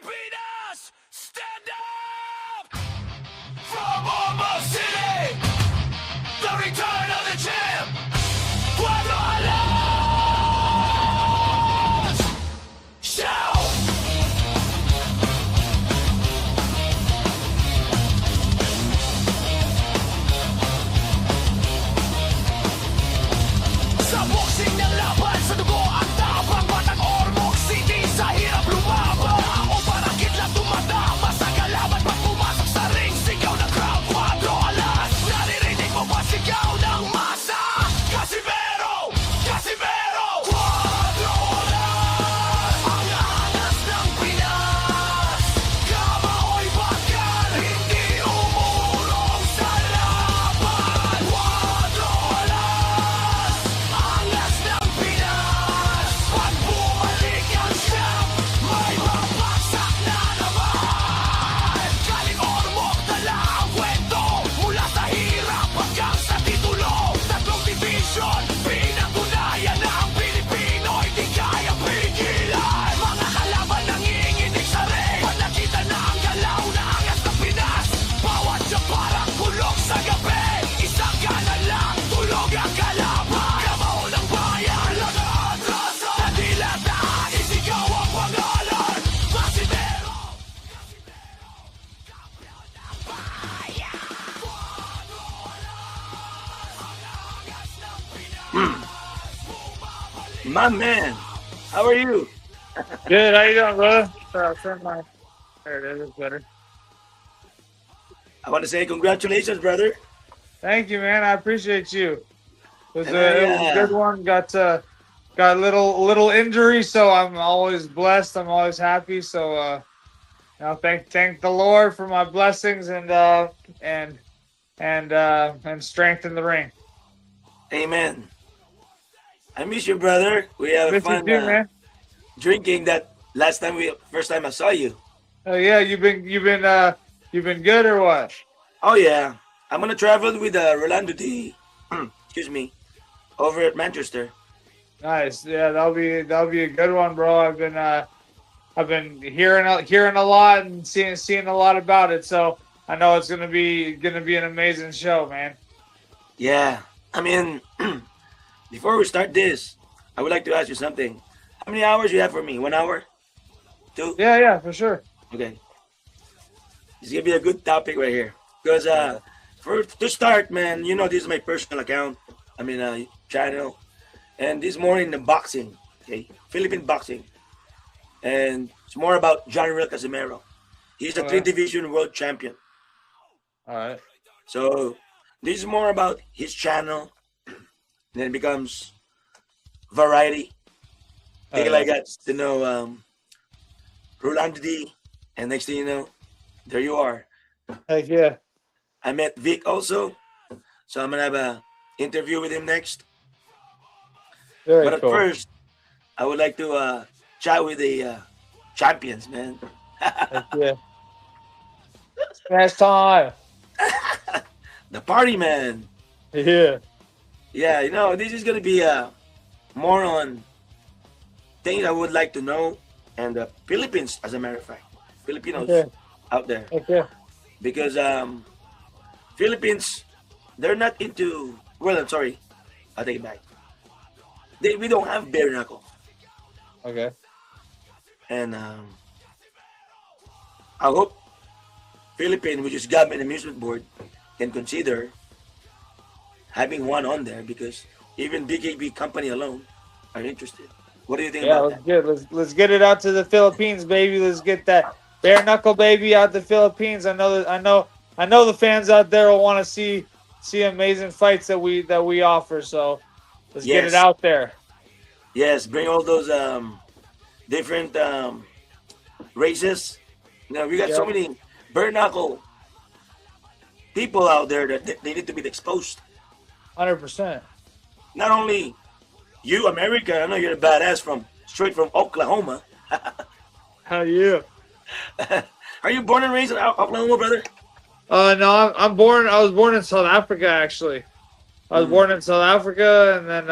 Pilipinas, stand up! From almost city, the return of the champ, Pueblo Alas! Shout! Sa boxing ng laban, sa dugo ang tapang batang Ormoc City, sa hirap lumaban. Ako parang kidlat tumatama sa kalaban. Pag pumasok sa ring, sigaw ng crowd, Pueblo Alas. Naririnig mo ba sigaw ng masa? Casimero! Casimero! Pueblo Alas! Ang angas ng Pinas, kamaoy bakal, hindi umurong sa laban. Pueblo Alas! Angas ng Pinas, pag bumalik ang siyam, may mapaksak na naman. Galing Ormoc, dala ang kwento, mula sa hirap hanggang sa titulo. Tatlong division, pinatunayan na ang Pilipino hindi kaya pigilan. Mga kalaban nanginginig sa ring, pag nakita na ang galaw na angas ng Pinas, bawat siya parang bulok sa gabi. Isang gana lang, tulog ang kalaban. Kamao ng bayan, nag-aatraso sa dilataan, isigaw ang pangalan. Casimero! Kampiyon ng bayan! My man, how are you? Good. How you doing, brother? Turn my. There it is. It's better. I want to say congratulations, brother. Thank you, man. I appreciate you. It was, And it was a good one. Got a little injury, so I'm always blessed. I'm always happy. So thank the Lord for my blessings and strength in the ring. Amen. I miss you, brother. We had Miss you fun too, man. drinking that first time I saw you. Oh yeah, you've been good or what? Oh yeah, I'm gonna travel with Rolando D. Excuse me, over at Manchester. Nice. Yeah, that'll be a good one, bro. I've been hearing a lot and seeing a lot about it, so I know it's gonna be an amazing show, man. Yeah, I mean, before we start this, I would like to ask you something. How many hours you have for me? 1 hour? 2? Yeah, for sure. Okay. This is gonna be a good topic right here. Because to start, man, you know this is my personal account. I mean, channel. And this morning the boxing, okay, Philippine boxing, and it's more about John Real Casimero. He's a Okay. 3 division world champion. All right. So this is more about his channel. Then it becomes variety. Till I got to know Rolando D, and next thing you know, there you are. Heck yeah. I met Vic also, so I'm gonna have a interview with him next. Very But at cool. first, I would like to chat with the champions, man. Heck yeah. Smash time. The party, man. Yeah. Yeah, you know, this is gonna be more on things I would like to know, and the Philippines, as a matter of fact, Filipinos Okay. out there, Heck yeah. because Philippines, they're not into. Well, I'm sorry, I'll take it back. We don't have bare knuckle, Okay. and I hope Philippine, which is government amusement board, can consider having one on there, because even BKB company alone are interested. What do you think Yeah, about let's good. Let's get it out to the Philippines, baby. Let's get that bare knuckle baby out the Philippines. I know the fans out there will want to see amazing fights that we offer. So let's get it Yes. out there. Yes, bring all those different races. You know, we got so Yeah. many bare knuckle people out there that they need to be exposed. 100%. Not only you, America. I know you're a badass straight from Oklahoma. Hell yeah. Are you born and raised in Oklahoma, brother? No, I was born in South Africa, actually. I was born in South Africa, and then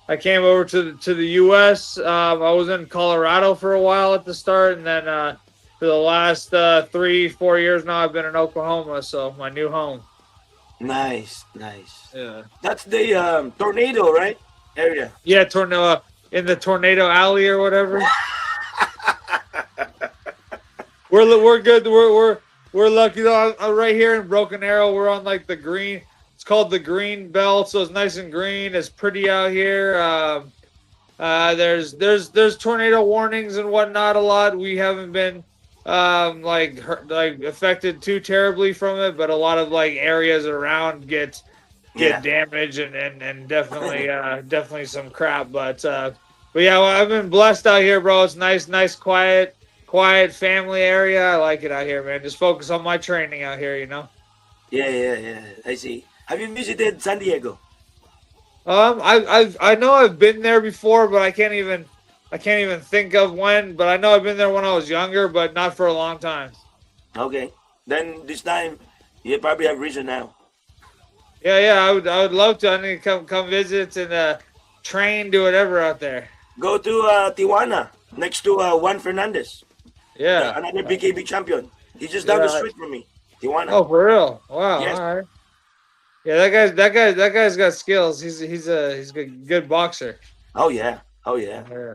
I came over to the U.S. I was in Colorado for a while at the start, and then for the last 3-4 years now, I've been in Oklahoma, so my new home. Nice. Yeah. That's the tornado, right? Area. Yeah, tornado in the tornado alley or whatever. We're good. We're lucky though. I'm right here in Broken Arrow. We're on like the green. It's called the green belt, so it's nice and green. It's pretty out here. There's tornado warnings and whatnot a lot. We haven't been like affected too terribly from it, but a lot of like areas around get damaged and definitely some crap. But yeah, well, I've been blessed out here, bro. It's nice, quiet family area. I like it out here, man. Just focus on my training out here, you know. Yeah. I see. Have you visited San Diego? I know I've been there before, but I can't even think of when. But I know I've been there when I was younger, but not for a long time. Okay. Then this time, you probably have reason now. Yeah. I would love to. I need to come visit and train, do whatever out there. Go to Tijuana next to Juan Fernandez. Yeah. Another BKB champion. He's just down the street from me. Tijuana. Oh, for real? Wow. Yes. All right. Yeah, that guy's got skills. He's a good boxer. Oh yeah. Yeah.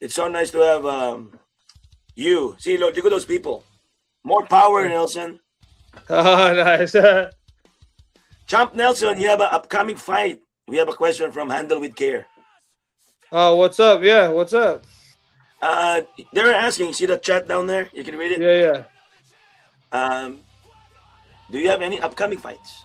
It's so nice to have you. See, look at those people. More power, Nelson. Oh, nice. Champ Nelson, you have an upcoming fight. We have a question from Handle with Care. Oh, what's up? Yeah, what's up? They're asking. See the chat down there? You can read it. Yeah. Do you have any upcoming fights?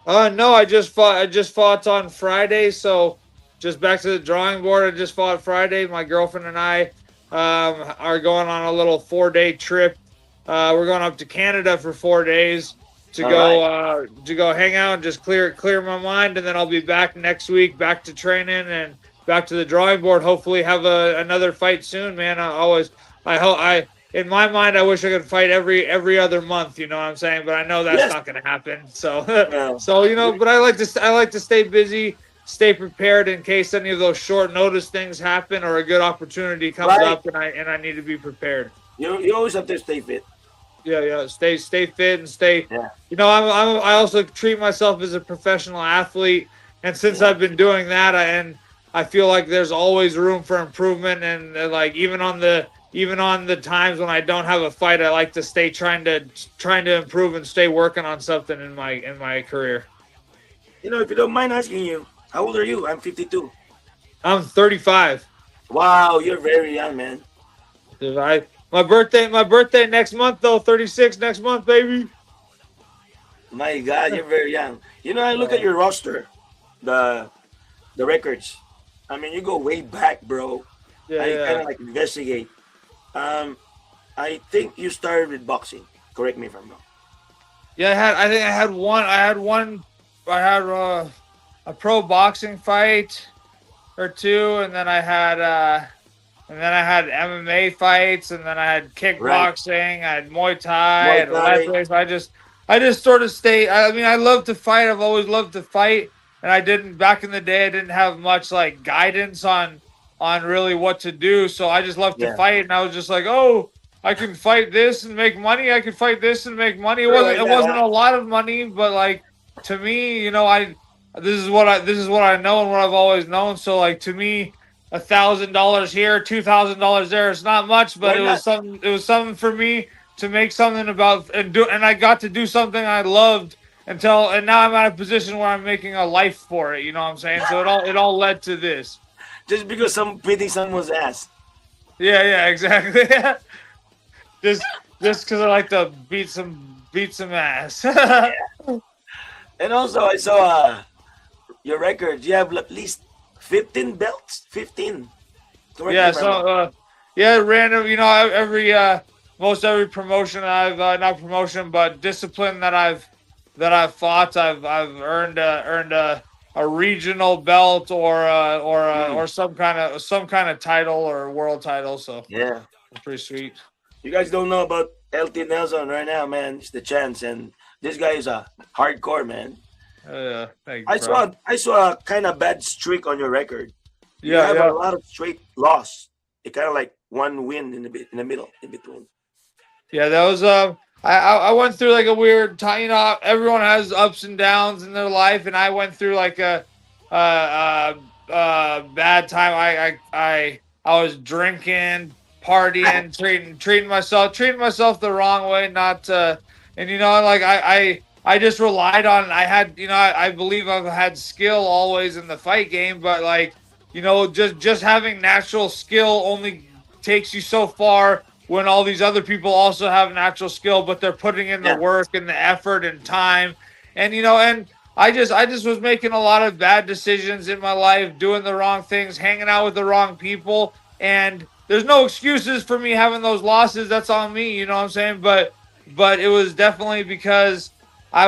No, I just fought on Friday, so just back to the drawing board. I just fought Friday. My girlfriend and I are going on a little 4-day trip. We're going up to Canada for 4 days to go hang out and just clear my mind, and then I'll be back next week, back to training and back to the drawing board. Hopefully, have another fight soon, man. In my mind, I wish I could fight every other month. You know what I'm saying? But I know that's not going to happen. So, but I like to stay busy, stay prepared in case any of those short notice things happen or a good opportunity comes up, and I need to be prepared. You always have to stay fit. Yeah. Stay fit and stay. Yeah. I also treat myself as a professional athlete, and since I've been doing that, I feel like there's always room for improvement, and like even on the times when I don't have a fight, I like to stay trying to improve and stay working on something in my career. If you don't mind asking you, how old are you? I'm 52. I'm 35. Wow, you're very young, man. My birthday next month though, 36 next month, baby. My God, you're very young. I look at your roster, the records. I mean, you go way back, bro. I kind of like investigate. I think you started with boxing. Correct me if I'm wrong. Yeah, I had a pro boxing fight or two, and then I had MMA fights, and then I had kickboxing, I had Muay Thai, and leather. I just sort of stay. I mean, I love to fight. I've always loved to fight, and back in the day, I didn't have much like guidance on really what to do. So I just love to fight, and I was just like, oh, I can fight this and make money. I can fight this and make money. It wasn't a lot of money, but like to me, this is what I know and what I've always known. So like to me, $1,000 here, $2,000 there, it's not much, but it was something for me to make something about and I got to do something I loved and now I'm at a position where I'm making a life for it. You know what I'm saying? So it all led to this. Just because beating someone's ass. Yeah, exactly. just because I like to beat some ass. Yeah. And also, I saw your record. You have at least 15 belts. 15. Random. Most every promotion not promotion, but discipline that I've fought, I've earned a regional belt or some kind of title or world title. So yeah, it's pretty sweet. You guys don't know about LT Nelson right now, man. It's the chance, and this guy is a hardcore man. Thanks, I saw a kind of bad streak on your record. You Yeah, have a yeah. lot of straight loss. It kind of like one win in the in the middle, in between. Yeah, that was I went through like a weird time. You know, everyone has ups and downs in their life, and I went through like a bad time. I was drinking, partying, treating myself the wrong way. Not and you know, like I just relied on. I had, you know, I believe I've had skill always in the fight game, but like, you know, just having natural skill only takes you so far when all these other people also have natural skill, but they're putting in the Yeah, work and the effort and time. And you know, and I just was making a lot of bad decisions in my life, doing the wrong things, hanging out with the wrong people. And there's no excuses for me having those losses. That's on me, you know what I'm saying? But it was definitely because I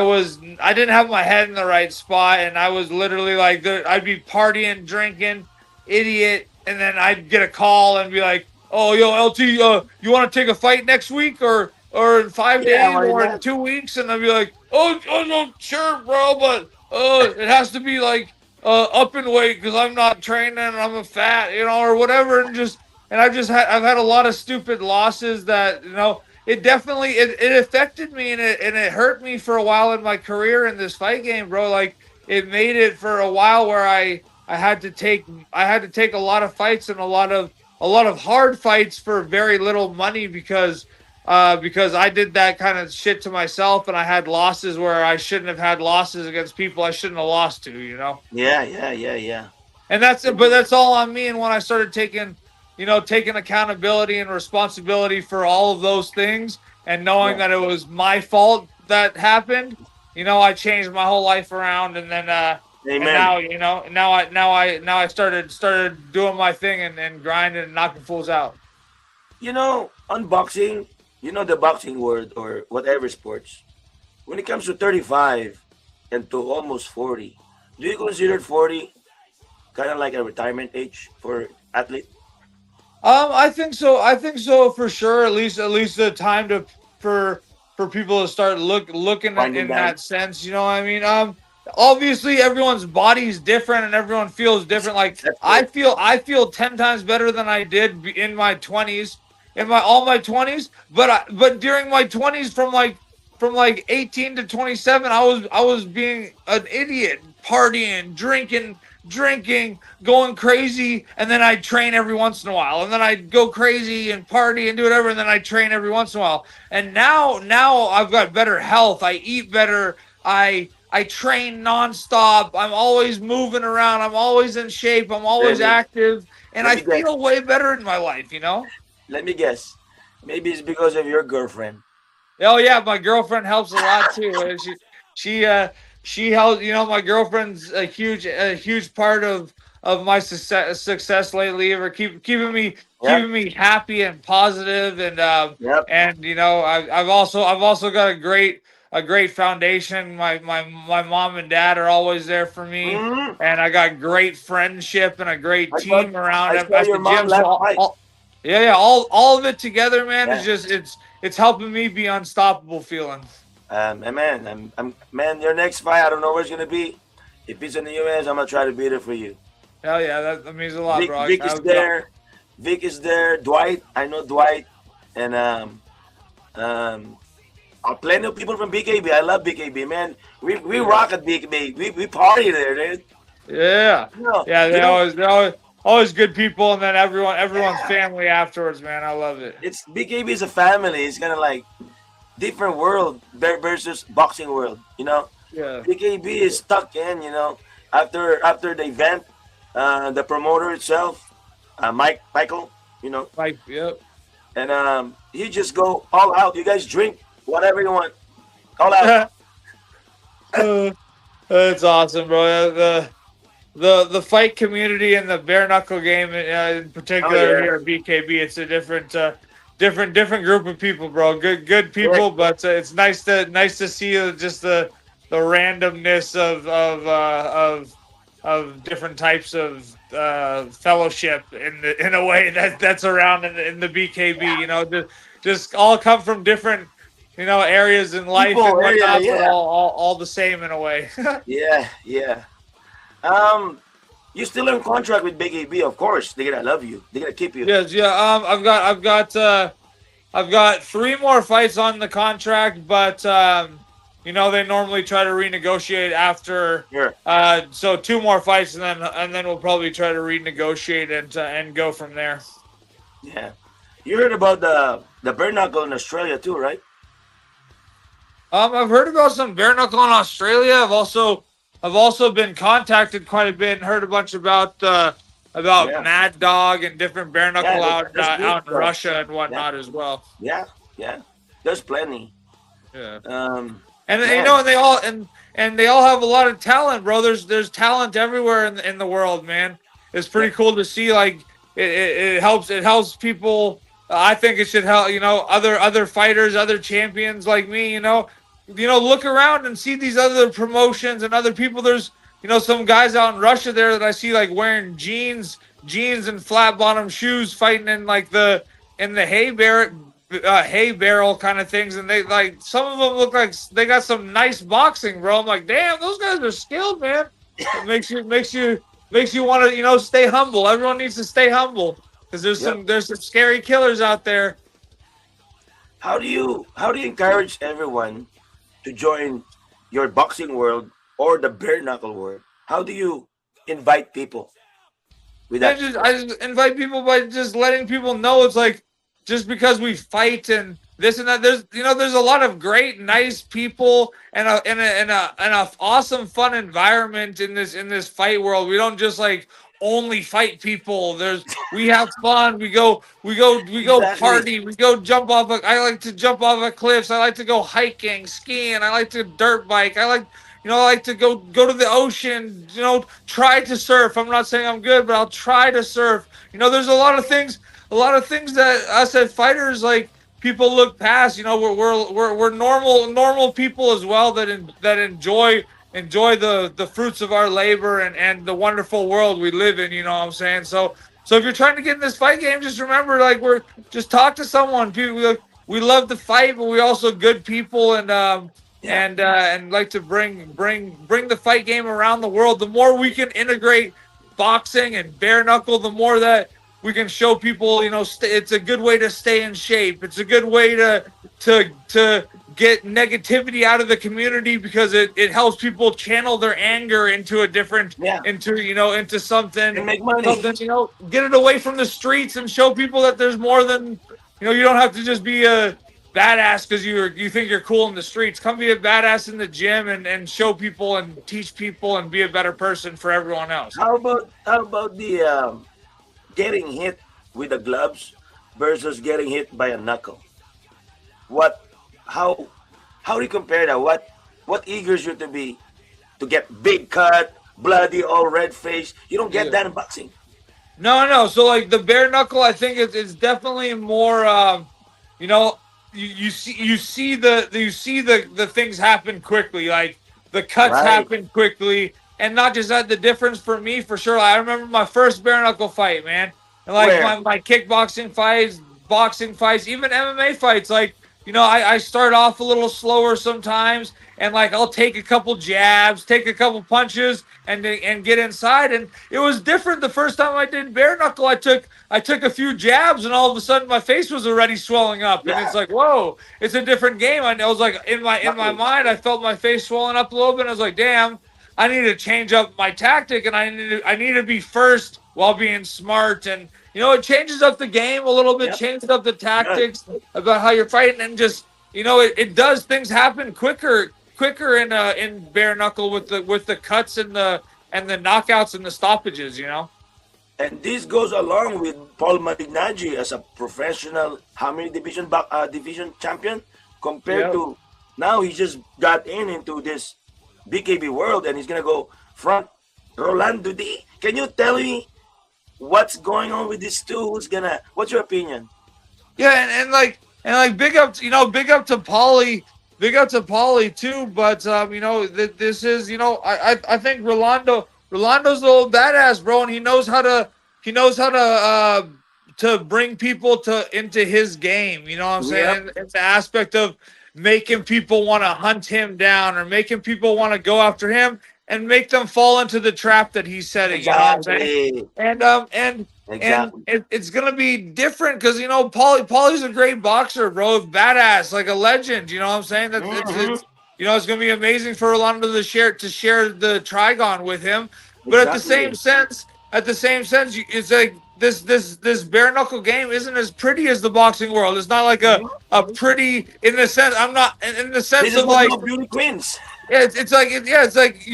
didn't have my head in the right spot, and I was literally like I'd be partying, drinking, idiot, and then I'd get a call and be like, "Oh, yo, LT, you want to take a fight next week or in five yeah, days why or in not? 2 weeks?" And I'd be like, "Oh, no, sure, bro, but it has to be like up in weight because I'm not training and I'm a fat, you know, or whatever." And I've had a lot of stupid losses that, you know, it definitely it affected me, and it hurt me for a while in my career in this fight game, bro. Like it made it for a while where I had to take a lot of fights and a lot of hard fights for very little money because I did that kind of shit to myself, and I had losses where I shouldn't have had losses against people I shouldn't have lost to, you know. Yeah, yeah, yeah, yeah. And that's all on me. And when I started taking, you know, taking accountability and responsibility for all of those things, and knowing Yeah. that it was my fault that happened, you know, I changed my whole life around. And then and Amen. now, you know, now I started doing my thing and grinding and knocking fools out. You know, unboxing, you know the boxing word or whatever sports. When it comes to 35 and to almost 40, do you consider 40 kind of like a retirement age for athlete? I think so. I think so for sure. At least the time to for for people to start looking at Winding in down? that sense. You know what I mean? Obviously everyone's body is different and everyone feels different. Like That's true. I feel 10 times better than I did in my 20s, in my all my 20s. But during my 20s, from like 18 to 27, I was being an idiot, partying, drinking, going crazy, and then I'd train every once in a while, and then I'd go crazy and party and do whatever, and then I train every once in a while. And now I've got better health. I eat better. I train nonstop. I'm always moving around. I'm always in shape. I'm always Really? active, and Let I me guess. feel way better in my life. You know. Let me guess. Maybe it's because of your girlfriend. Oh yeah, my girlfriend helps a lot too. She she helps. You know, my girlfriend's a huge part of my success lately. Ever Yep. keeping me happy and positive, Yep. and you know, I've also got a great foundation. My mom and dad are always there for me, Hmm. and I got great friendship and a great I saw team around I saw at the your mom gym. So last fight. yeah, all of it together, man, is Yeah. just it's helping me be unstoppable feeling. And man, man, your next fight, I don't know where it's gonna be. If it's in the US, I'm gonna try to beat it for you. Hell yeah, that means a lot, bro. Vic is there. Vic is there. Dwight, I know Dwight, and um, plenty of people from BKB. I love BKB, man. We Yeah, rock at BKB. We party there, dude. yeah, yeah. You know, They're always good people, and then everyone's yeah. family afterwards, man. I love it. It's BKB is a family. It's kind of like different world versus boxing world. You know, Yeah, BKB is stuck in. You know, after the event, the promoter itself, Michael. You know, like yep. and he just go all out. You guys drink whatever you want, all out. That's awesome, bro. The fight community and the bare knuckle game in Oh particular yeah, here at BKB, it's a different group of people, bro. Good correct. people, but it's nice to see just the randomness of different types of fellowship in a way that's around in the BKB. You know, just all come from different, you know, areas in life and People area, whatnot, but yeah, all the same in a way. yeah, yeah. Um, You still in contract with BKB, of course. They're gonna love you. They're gonna keep you. Yes, yeah. I've got 3 more fights on the contract, but they normally try to renegotiate after. Sure. So 2 more fights, and then we'll probably try to renegotiate and go from there. Yeah. You heard about the bare knuckle in Australia too, right? I've heard about some bare knuckle in Australia. I've also been contacted quite a bit and heard a bunch about Yeah. Mad Dog and different bare knuckle Yeah, that's good, out in bro. Russia and whatnot as well. Yeah, yeah. There's plenty. Yeah. Yeah. And they all have a lot of talent, bro. There's talent everywhere in the world, man. It's pretty cool to see. Like it helps people. I think it should help. Other fighters, other champions like me. Look around and see these other promotions and other people. There's some guys out in Russia there that I see like wearing jeans and flat bottom shoes, fighting in the hay barrel kind of things, and they like some of them look like they got some nice boxing, bro. I'm like, damn, those guys are skilled, man. It makes you want to stay humble. Everyone needs to stay humble because there's some scary killers out there. How do you encourage everyone to join your boxing world or the bare knuckle world? How do you invite people with I that? just invite people by just letting people know it's like just because we fight and this and that. There's a lot of great, nice people and a awesome, fun environment in this fight world. We don't just like only fight people. We have fun. We go Exactly. party. We go jump off. I like to jump off of cliffs. I like to go hiking, skiing. I like to dirt bike. I like to go to the ocean. Try to surf. I'm not saying I'm good, but I'll try to surf. There's a lot of things that us as fighters like people look past. We're normal people as well that enjoy the fruits of our labor and the wonderful world we live in. You know what I'm saying? So if you're trying to get in this fight game, just remember just talk to someone. People, we love to fight, but we also good people and like to bring the fight game around the world. The more we can integrate boxing and bare knuckle, the more that we can show people, it's a good way to stay in shape. It's a good way to get negativity out of the community because it helps people channel their anger into a different, into something. And make money. Something, get it away from the streets and show people that there's more than, you don't have to just be a badass because you think you're cool in the streets. Come be a badass in the gym and show people and teach people and be a better person for everyone else. How about the getting hit with the gloves versus getting hit by a knuckle? How do you compare that? What eagers you to get big cut, bloody, all red face? You don't get that in boxing. No. So like the bare knuckle, I think it's definitely more. You see the things happen quickly. Like the cuts happen quickly, and not just that. The difference for me, for sure. I remember my first bare knuckle fight, man. And like my kickboxing fights, boxing fights, even MMA fights. Like I start off a little slower sometimes, and like I'll take a couple jabs, take a couple punches, and get inside. And it was different the first time I did bare knuckle. I took a few jabs, and all of a sudden my face was already swelling up, and it's like, whoa, it's a different game. I was like in my mind, I felt my face swelling up a little bit. And I was like, damn, I need to change up my tactic, and I need to be first while being smart. And it changes up the game a little bit, changes up the tactics about how you're fighting, and just it does things happen quicker in bare knuckle with the cuts and the knockouts and the stoppages. And this goes along with Paul Malignaggi as a professional how many division champion compared to now he just got into this BKB world and he's gonna go front Roland Dudy. Can you tell me what's going on with these two? What's your opinion? Yeah, and like big up to Paulie. Big up to Paulie too, but this is I think Rolando's a little badass, bro, and he knows how to bring people into his game. You know what I'm saying? It's the aspect of making people want to hunt him down or making people want to go after him. and make them fall into the trap that he's setting. You know what I'm saying? And Exactly. it's gonna be different because Paulie's a great boxer, bro, badass, like a legend. You know what I'm saying? That's it's it's gonna be amazing for Rolando to share the Trigon with him. But at the same sense, it's like this bare knuckle game isn't as pretty as the boxing world. It's not like a pretty in the sense. I'm not in the sense This is of what like beauty queens. yeah, it's like it's like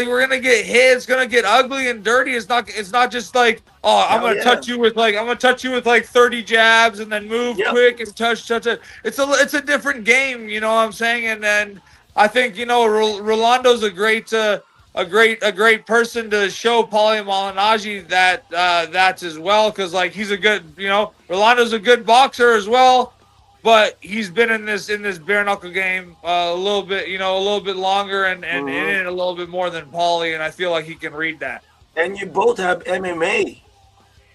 we're gonna get hit. It's gonna get ugly and dirty. It's not just like I'm gonna touch you with like 30 jabs and then move quick and touch it. It's a different game. You know what I'm saying? And then I think Rolando's a great person to show Paulie Malignaggi that's as well, because like he's a good Rolando's a good boxer as well. But he's been in this bare knuckle game a little bit longer and in it a little bit more than Paulie, and I feel like he can read that. And you both have MMA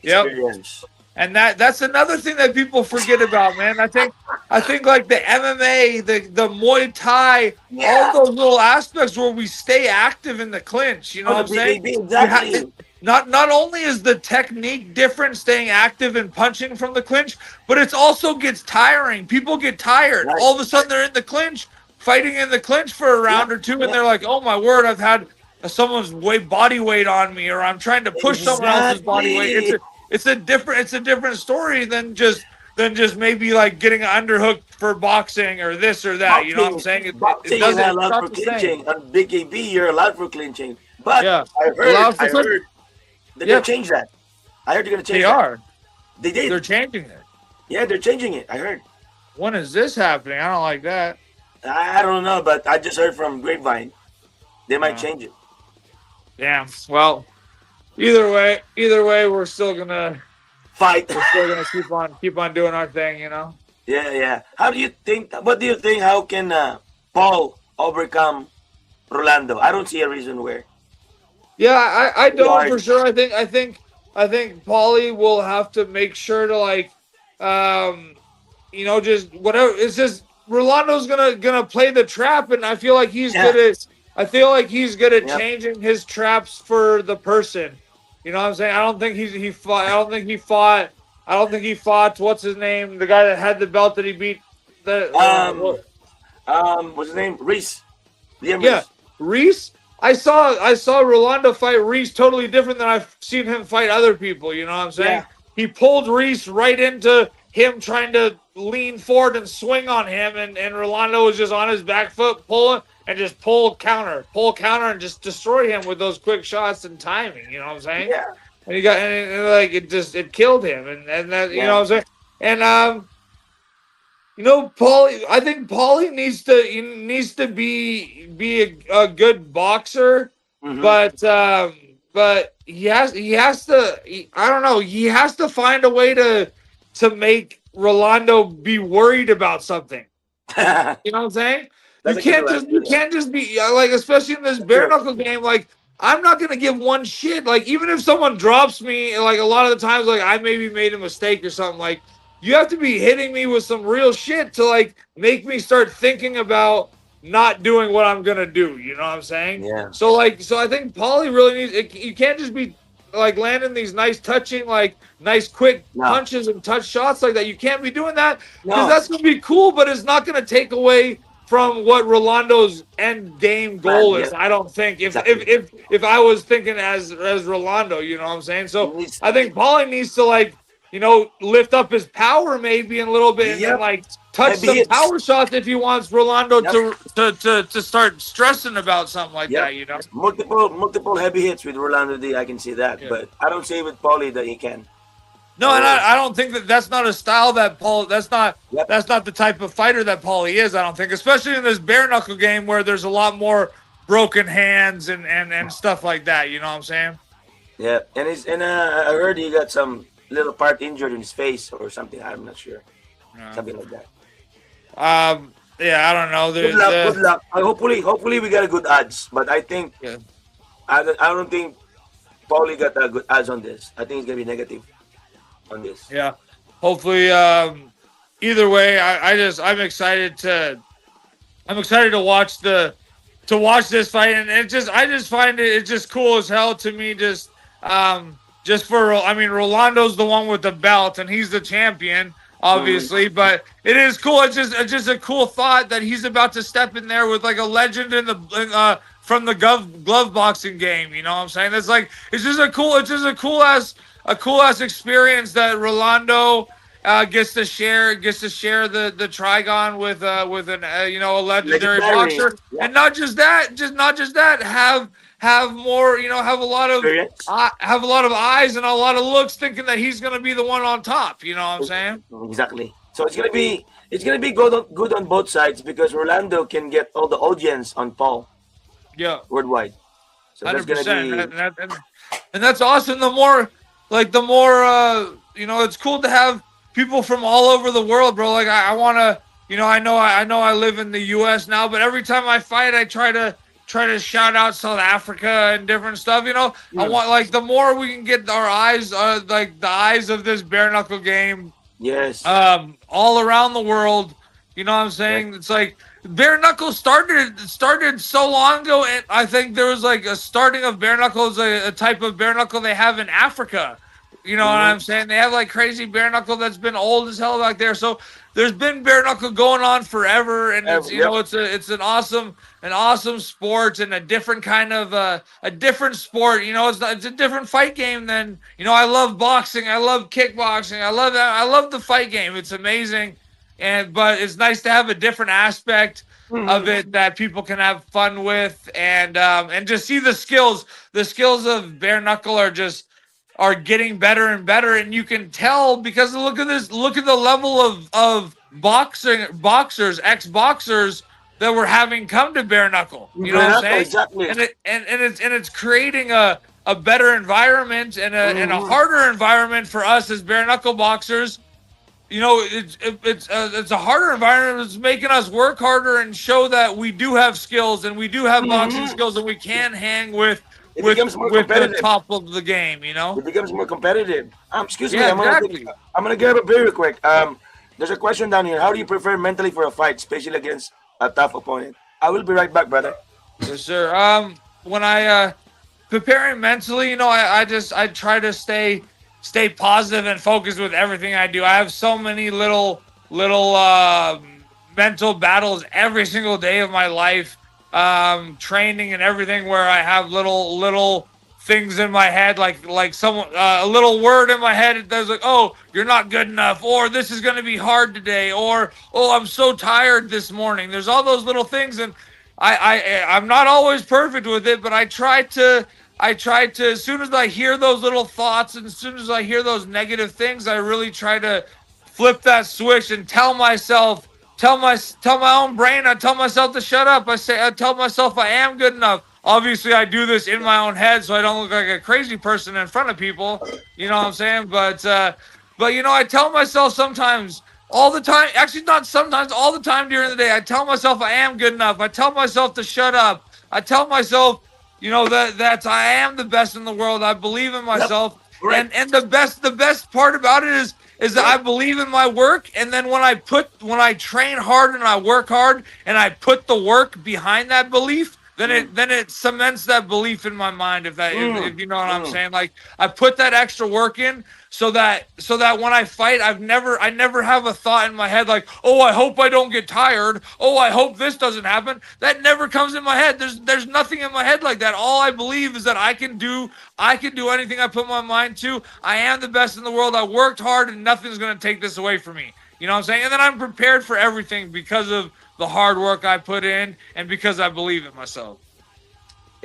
experience. Yep. And that's another thing that people forget about, man. I think like the MMA, the Muay Thai, all those little aspects where we stay active in the clinch. You know what I'm saying? Exactly. Not only is the technique different staying active and punching from the clinch, but it also gets tiring. People get tired. Right. All of a sudden they're in the clinch, fighting in the clinch for a round or two, and they're like, oh my word, I've had someone's body weight on me, or I'm trying to push someone else's body weight. It's a different story than just maybe like getting an underhook for boxing or this or that. You know what I'm saying? It doesn't allowed for clinching. On BKB, you're allowed for clinching. But I heard they're gonna change that. I heard they're gonna change that. They did. They're changing it. Yeah, they're changing it. I heard. When is this happening? I don't like that. I don't know, but I just heard from Grapevine. They might change it. Yeah. Well, either way, we're still gonna fight. We're still gonna keep on doing our thing, you know. Yeah. What do you think? How can Paul overcome Rolando? I don't see a reason where. Yeah, I don't for sure. I think Paulie will have to make sure to like, just whatever. It's just Rolando's gonna play the trap, and I feel like he's good at changing his traps for the person. You know what I'm saying? I don't think he fought. What's his name? The guy that had the belt that he beat. What's his name? Reese. Reese. I saw Rolando fight Reese totally different than I've seen him fight other people. You know what I'm saying? Yeah. He pulled Reese right into him trying to lean forward and swing on him, and Rolando was just on his back foot pulling and just pull counter, and just destroy him with those quick shots and timing. You know what I'm saying? Yeah. And he got and like it killed him, and that you know what I'm saying? And Paulie. I think Paulie needs to be a good boxer, but he has to. I don't know. He has to find a way to make Rolando be worried about something. You know what I'm saying? You can't just be like, especially in this bare knuckle game. Like, I'm not gonna give one shit. Like, even if someone drops me, like a lot of the times, like I maybe made a mistake or something. Like, you have to be hitting me with some real shit to like make me start thinking about not doing what I'm gonna do. You know what I'm saying? Yeah. So I think Paulie really needs. You can't just be like landing these nice touching, like nice quick punches and touch shots like that. You can't be doing that because that's gonna be cool, but it's not gonna take away from what Rolando's end game goal is. I don't think if I was thinking as Rolando, you know what I'm saying? So I think Paulie needs to like, lift up his power maybe a little bit and then like touch some power shots if he wants Rolando to start stressing about something like that, Multiple heavy hits with Rolando D, I can see that. Yeah. But I don't see with Paulie that he can. No, and I don't think that's not a style that Paul. That's not the type of fighter that Paulie is. I don't think, especially in this bare knuckle game where there's a lot more broken hands and stuff like that. You know what I'm saying? Yeah, and I heard he got some little part injured in his face or something. I'm not sure. Something like that. Yeah, I don't know. Good luck. Hopefully we got a good odds. But I think I don't think Paulie got a good odds on this. I think it's gonna be negative on this. Yeah. Hopefully, either way, I'm excited to watch the to watch this fight, and I just find it's just cool as hell to me. Just for, I mean, Rolando's the one with the belt, and he's the champion, obviously. But it is cool. It's just a cool thought that he's about to step in there with like a legend from the glove boxing game. You know what I'm saying? It's just a cool ass experience that Rolando gets to share the Trigon with a legendary boxer, and not just that, have more, have a lot of eyes and a lot of looks thinking that he's gonna be the one on top. You know what I'm saying? Exactly. So it's gonna be good on both sides because Rolando can get all the audience on Paul. Yeah, worldwide. So 100%. And that's awesome. The more, it's cool to have people from all over the world, bro. Like I want to, I know I live in the U.S. now, but every time I fight, I try to shout out South Africa and different stuff. I want the more we can get our eyes, the eyes of this bare knuckle game. Yes. All around the world. You know what I'm saying? It's like bare knuckle started so long ago, and I think there was like a starting of bare knuckles, a type of bare knuckle they have in Africa. You know what I'm saying? They have like crazy bare knuckle that's been old as hell back there. So there's been bare knuckle going on forever, and it's an awesome sport and a different kind of a different sport. It's a different fight game than I love boxing, I love kickboxing, I love the fight game. It's amazing, but it's nice to have a different aspect of it that people can have fun with, and just see the skills of bare knuckle are getting better and better, and you can tell because look at the level of boxers, ex-boxers that we're having come to bare knuckle. You know what I'm saying? Exactly. And it's creating a better environment and a harder environment for us as bare knuckle boxers. It's a harder environment. It's making us work harder and show that we do have skills and we do have boxing skills and we can hang with the top of the game. It becomes more competitive. Excuse me, exactly. I'm gonna grab a beer real quick. There's a question down here. How do you prepare mentally for a fight, especially against a tough opponent? I will be right back, brother. Yes, sir. When I preparing mentally, I try to stay positive and focused with everything I do. I have so many little mental battles every single day of my life. Training and everything where I have little things in my head, like someone a little word in my head that's like, oh, you're not good enough, or this is going to be hard today, or oh, I'm so tired this morning. There's all those little things, and I'm not always perfect with it, but I try to as soon as I hear those little thoughts and as soon as I hear those negative things, I really try to flip that switch and tell my own brain, I tell myself to shut up. I tell myself I am good enough. Obviously, I do this in my own head so I don't look like a crazy person in front of people. You know what I'm saying? But I tell myself sometimes, all the time, actually not sometimes, all the time during the day, I tell myself I am good enough. I tell myself to shut up. I tell myself, that I am the best in the world. I believe in myself. Yep. And the best part about it is that I believe in my work, and then when I train hard and I work hard and I put the work behind that belief, then it cements that belief in my mind. If you know what I'm saying, like I put that extra work in so that when I fight, I never have a thought in my head like, oh, I hope I don't get tired. Oh, I hope this doesn't happen. That never comes in my head. There's nothing in my head like that. All I believe is that I can do anything I put my mind to. I am the best in the world. I worked hard and nothing's going to take this away from me. You know what I'm saying? And then I'm prepared for everything because of the hard work I put in and because I believe in myself.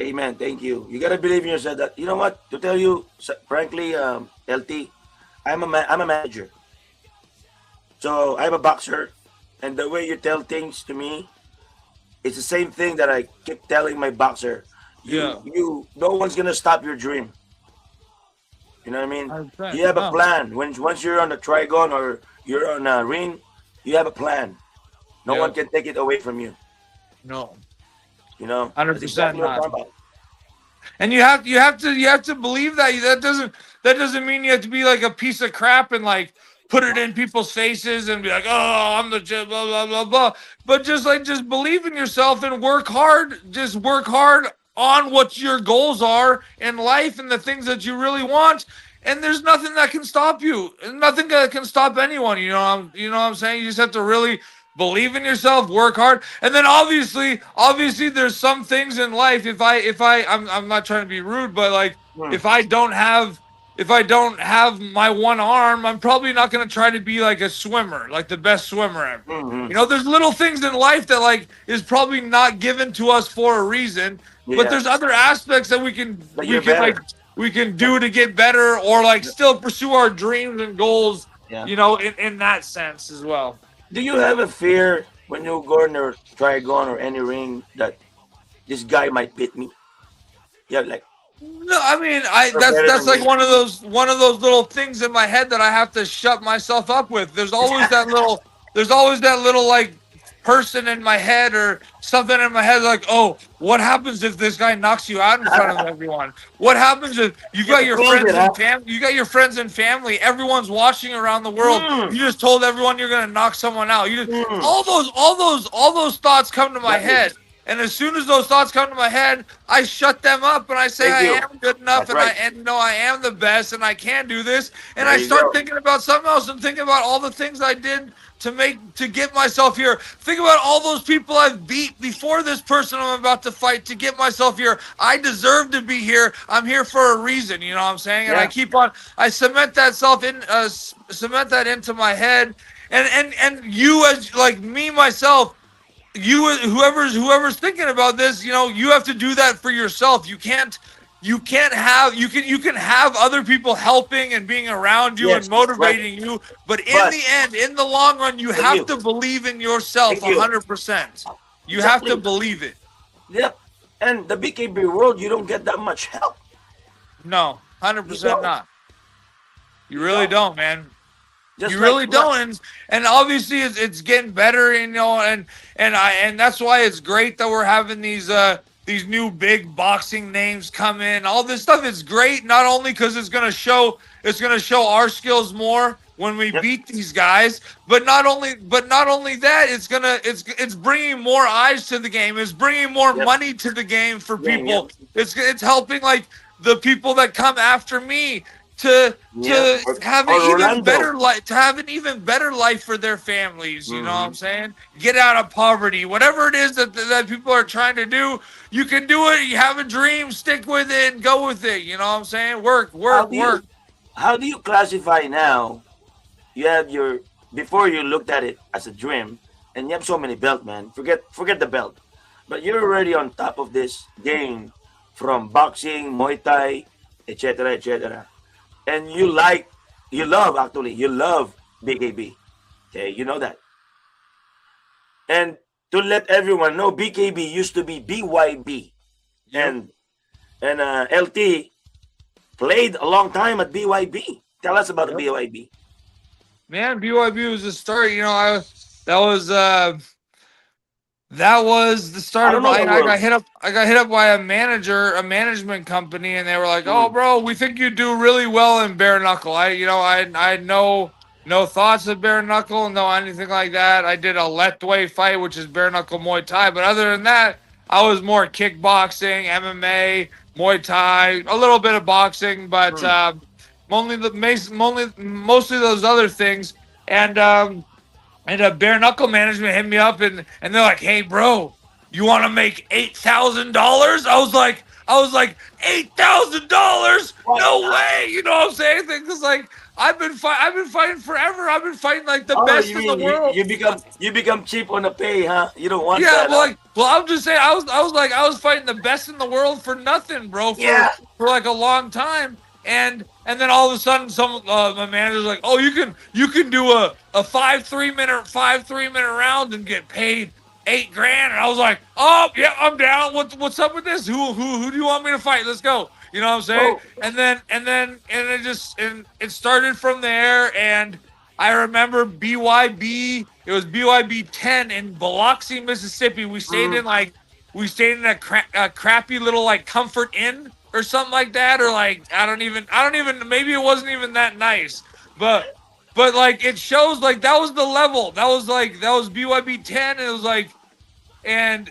Amen. Thank you. You gotta believe in yourself. That you know what? To tell you frankly, LT, I'm a manager. So I'm a boxer, and the way you tell things to me, it's the same thing that I keep telling my boxer. No one's gonna stop your dream. You know what I mean? You have a plan. Once you're on the trigon or you're on a ring, you have a plan. No one can take it away from you. No. 100% not. And you have to believe that. That doesn't mean you have to be like a piece of crap and like put it in people's faces and be like, oh, I'm the blah blah blah blah. But just believe in yourself and work hard. Just work hard on what your goals are in life and the things that you really want. And there's nothing that can stop you. Nothing that can stop anyone. You know what I'm saying? You just have to really believe in yourself, work hard. And then obviously there's some things in life. I'm not trying to be rude, but like if I don't have my one arm, I'm probably not going to try to be like a swimmer, like the best swimmer ever. You know, there's little things in life that like is probably not given to us for a reason, but there's other aspects that we can do to get better or like still pursue our dreams and goals, you know, in that sense as well. Do you have a fear when you go in or trigon or any ring that this guy might beat me? Yeah, like no, I mean, that's like one of those little things in my head that I have to shut myself up with. There's always that little like person in my head or something in my head like, oh, what happens if this guy knocks you out in front of everyone? What happens if you got your friends and family? You got your friends and family. Everyone's watching around the world. You just told everyone you're gonna knock someone out. You just all those thoughts come to my head. And as soon as those thoughts come to my head, I shut them up and I say I am good enough I am the best and I can do this. And I start thinking about something else and thinking about all the things I did to get myself here. Think about all those people I've beat before this person I'm about to fight to get myself here. I deserve to be here. I'm here for a reason, you know what I'm saying? And I cement that into my head. And you as like me myself, whoever's thinking about this, you know, you have to do that for yourself. You can have other people helping and being around you and motivating you, but the end, in the long run, you have to believe in yourself 100%. You have to believe it. Yep. And the BKB world, you don't get that much help. No, 100% not. You really don't, man. You really don't, and obviously it's getting better, you know, and that's why it's great that we're having these new big boxing names come in. All this stuff is great, not only because it's gonna show our skills more when we beat these guys, but not only that, it's bringing more eyes to the game. It's bringing more money to the game for people. It's helping like the people that come after me to have an even better life for their families. You know what I'm saying? Get out of poverty. Whatever it is that people are trying to do, you can do it. You have a dream, stick with it, and go with it. You know what I'm saying? Work. How do you classify now? You have before you looked at it as a dream, and you have so many belts, man. Forget the belt, but you're already on top of this game from boxing, Muay Thai, etc., etc. And you love BKB. Okay, you know that. And to let everyone know, BKB used to be BYB. And LT played a long time at BYB. Tell us about the BYB. Man, BYB was the start. You know, that was the start of I got hit up by a management company, and they were like, "Oh, bro, we think you do really well in bare knuckle." I had no thoughts of bare knuckle, no anything like that. I did a Letway fight, which is bare knuckle Muay Thai, but other than that, I was more kickboxing, MMA, Muay Thai, a little bit of boxing, but mostly those other things. And bare knuckle management hit me up and they're like, "Hey, bro, you want to make $8,000?" I was like, $8,000? No way! You know what I'm saying? Because like I've been fighting forever. I've been fighting like the best in the world. You become cheap on the pay, huh? You don't want that. Well, I'm just saying. I was fighting the best in the world for nothing, bro. For like a long time. And then all of a sudden, my manager's like, "Oh, you can do a 5 3-minute round and get paid $8,000." And I was like, "Oh, yeah, I'm down. What's up with this? Who do you want me to fight? Let's go." You know what I'm saying? And it started from there. And I remember BYB. It was BYB 10 in Biloxi, Mississippi. We stayed in a crappy little like Comfort Inn or something like that, or like I don't even maybe it wasn't even that nice, but but like it shows like that was the level. That was BYB 10, and it was like and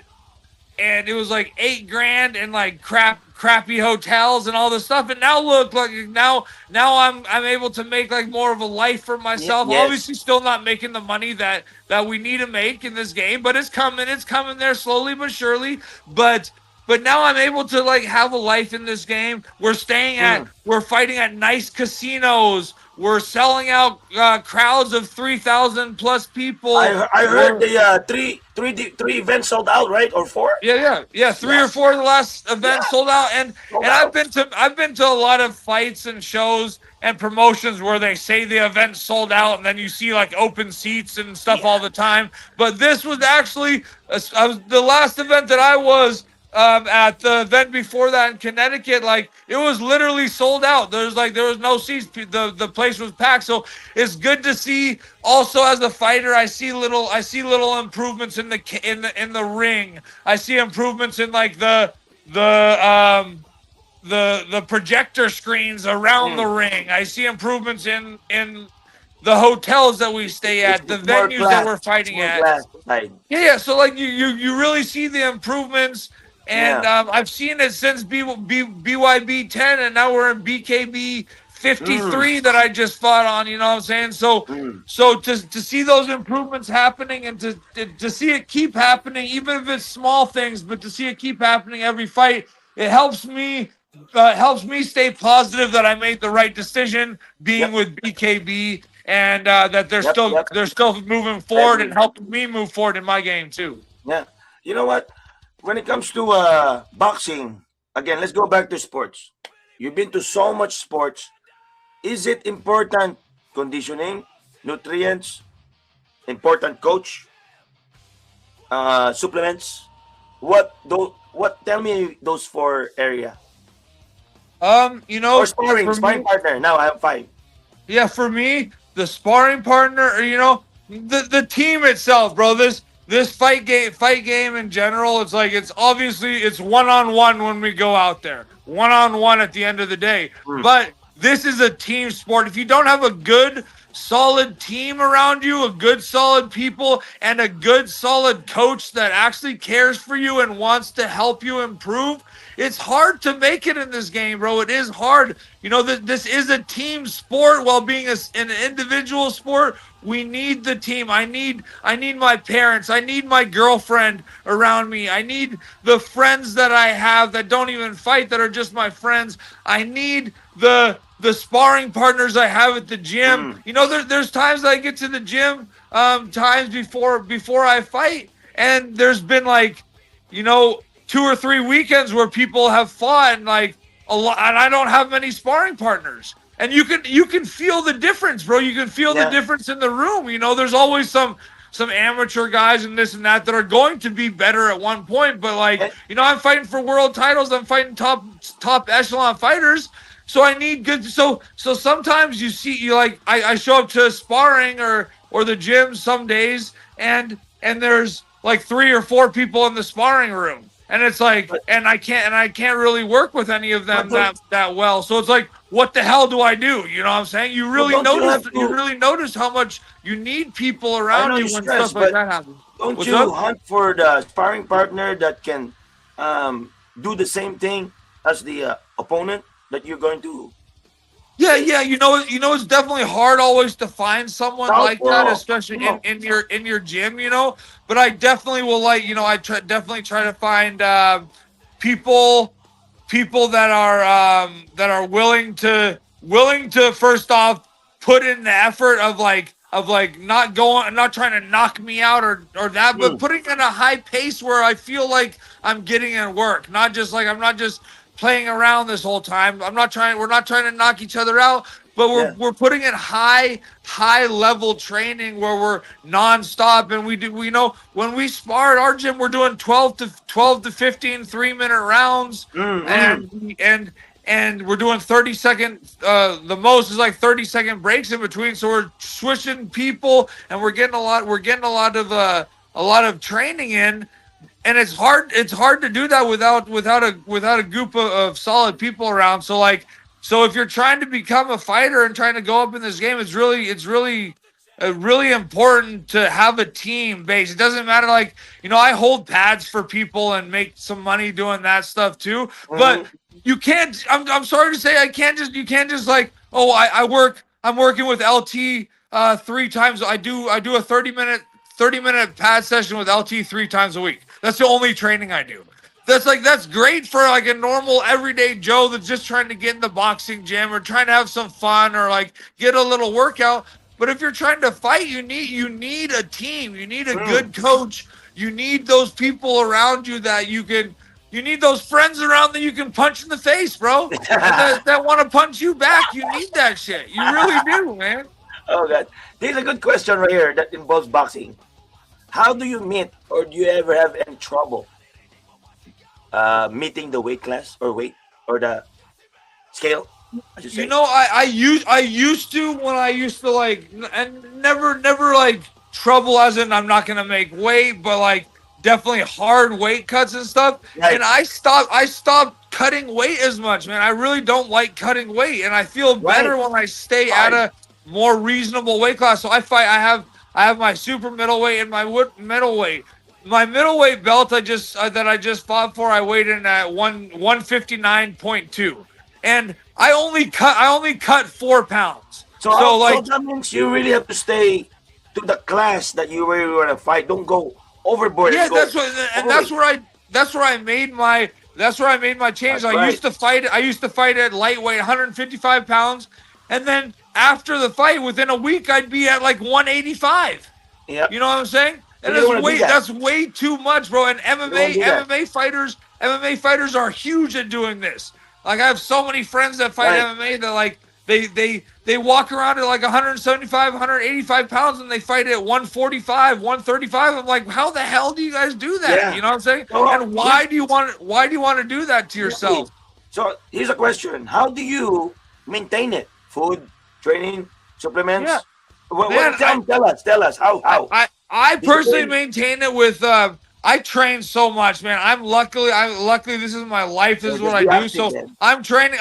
it was like $8,000 and like crappy hotels and all this stuff. And now look, like now I'm able to make like more of a life for myself. Yes. Obviously still not making the money that we need to make in this game, but it's coming there slowly but surely. But now I'm able to like have a life in this game. We're fighting at nice casinos. We're selling out crowds of 3,000 plus people. I heard the three events sold out, right? Or four? Yeah. Three or four of the last events sold out, and I've been to a lot of fights and shows and promotions where they say the event sold out, and then you see like open seats and stuff all the time. But this was actually the last event that I was at the event before that in Connecticut. Like it was literally sold out. There was no seats. The place was packed. So it's good to see. Also, as a fighter, I see little improvements in the ring. I see improvements in like the projector screens around the ring. I see improvements in the hotels that we stay at, the venues that we're fighting at. Yeah. So like you really see the improvements. And I've seen it since BYB 10, and now we're in BKB 53 that I just fought on. You know what I'm saying? So to see those improvements happening, and to see it keep happening, even if it's small things, but to see it keep happening every fight, it helps me stay positive that I made the right decision being with BKB, and that they're still moving forward and helping me move forward in my game too. Yeah. You know what? When it comes to boxing, again, let's go back to sports. You've been to so much sports. Is it important conditioning, nutrients, important coach, supplements? What tell me those four area. Or sparring partner. Now I have 5. Yeah, for me, the sparring partner, the team itself, bro. This fight game in general, it's like it's one-on-one when we go out there. One-on-one at the end of the day. But this is a team sport. If you don't have a good, solid team around you, a good, solid people, and a good, solid coach that actually cares for you and wants to help you improve, it's hard to make it in this game, bro. It is hard. This is a team sport while being an individual sport. We need the team. I need my parents. I need my girlfriend around me. I need the friends that I have that don't even fight, that are just my friends. I need the sparring partners I have at the gym. There's times I get to the gym, times before I fight, and there's been like, 2 or 3 weekends where people have fought, and like a lot, and I don't have many sparring partners. And you can feel the difference, bro. You can feel the difference in the room. There's always some amateur guys and this and that are going to be better at one point. But like, I'm fighting for world titles. I'm fighting top echelon fighters. So I need good. So sometimes I show up to sparring or the gym some days, and there's like 3 or 4 people in the sparring room. And it's like, and I can't really work with any of them that well. So it's like, what the hell do I do? You know what I'm saying? You really notice how much you need people around you when stuff like that happens. Don't you hunt for the sparring partner that can do the same thing as the opponent that you're going to? Yeah. It's definitely hard always to find someone like that, especially in your gym. But I definitely will definitely try to find people that are willing to first off put in the effort of not trying to knock me out or that, but putting in a high pace where I feel like I'm getting in work, I'm not just playing around this whole time. We're not trying to knock each other out, but we're putting in high level training where we're nonstop, and we know when we spar at our gym, we're doing 12 to 15 3-minute rounds, and we're doing 30-second. The most is like 30-second breaks in between. So we're switching people, and we're getting a lot of training in. And it's hard to do that without a group of solid people around. So like So if you're trying to become a fighter and trying to go up in this game, it's really important to have a team base. It doesn't matter, like, I hold pads for people and make some money doing that stuff too. But you can't. I'm sorry to say, you can't just like, oh, I'm working with LT 3 times. I do a 30-minute pad session with LT 3 times a week. That's the only training I do. That's great for like a normal everyday Joe that's just trying to get in the boxing gym or trying to have some fun or like get a little workout. But if you're trying to fight, you need a team. You need a good coach. You need those people around you that you need those friends around that you can punch in the face, bro. that want to punch you back. You need that shit. You really do, man. Oh God, this is a good question right here that involves boxing. How do you meet, or do you ever have any trouble meeting the weight class or the scale? I should say. I used to when I used to like, and never like trouble as in I'm not gonna make weight, but like definitely hard weight cuts and stuff. Right. And I stopped cutting weight as much, man. I really don't like cutting weight, and I feel better when I stay at a more reasonable weight class. So I have my super middleweight and my middleweight. My middleweight belt that I just fought for, I weighed in at 159.2, and I only cut 4 pounds. So that means you really have to stay to the class that you were going to fight. Don't go overboard. Yeah, that's where I made my change. I used to fight at lightweight, 155 pounds, and then after the fight, within a week, I'd be at like 185. Yeah, you know what I'm saying? And that's way too much, bro. And MMA fighters are huge at doing this. Like, I have so many friends that fight MMA that like they walk around at like 175, 185 pounds and they fight at 145, 135. I'm like, how the hell do you guys do that? Yeah. You know what I'm saying? And why do you want to do that to yourself? So here's a question: how do you maintain it? Food, training, supplements? Yeah. Tell us how. I personally maintain it with I train so much, man. Luckily this is my life. This is what I do. So I'm training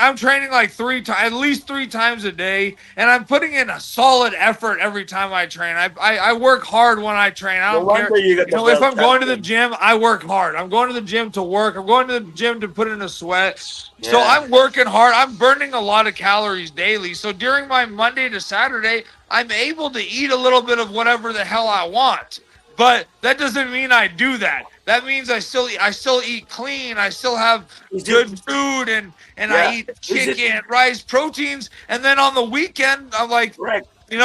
like at least 3 times a day, and I'm putting in a solid effort every time I train. I work hard when I train. I don't care. If I'm going to the gym, I work hard. I'm going to the gym to work. I'm going to the gym to put in a sweat. Yeah. So I'm working hard. I'm burning a lot of calories daily. So during my Monday to Saturday, I'm able to eat a little bit of whatever the hell I want. But that doesn't mean I do that. That means I still eat clean. I still have good food and I eat chicken, rice, proteins. And then on the weekend, I'm like,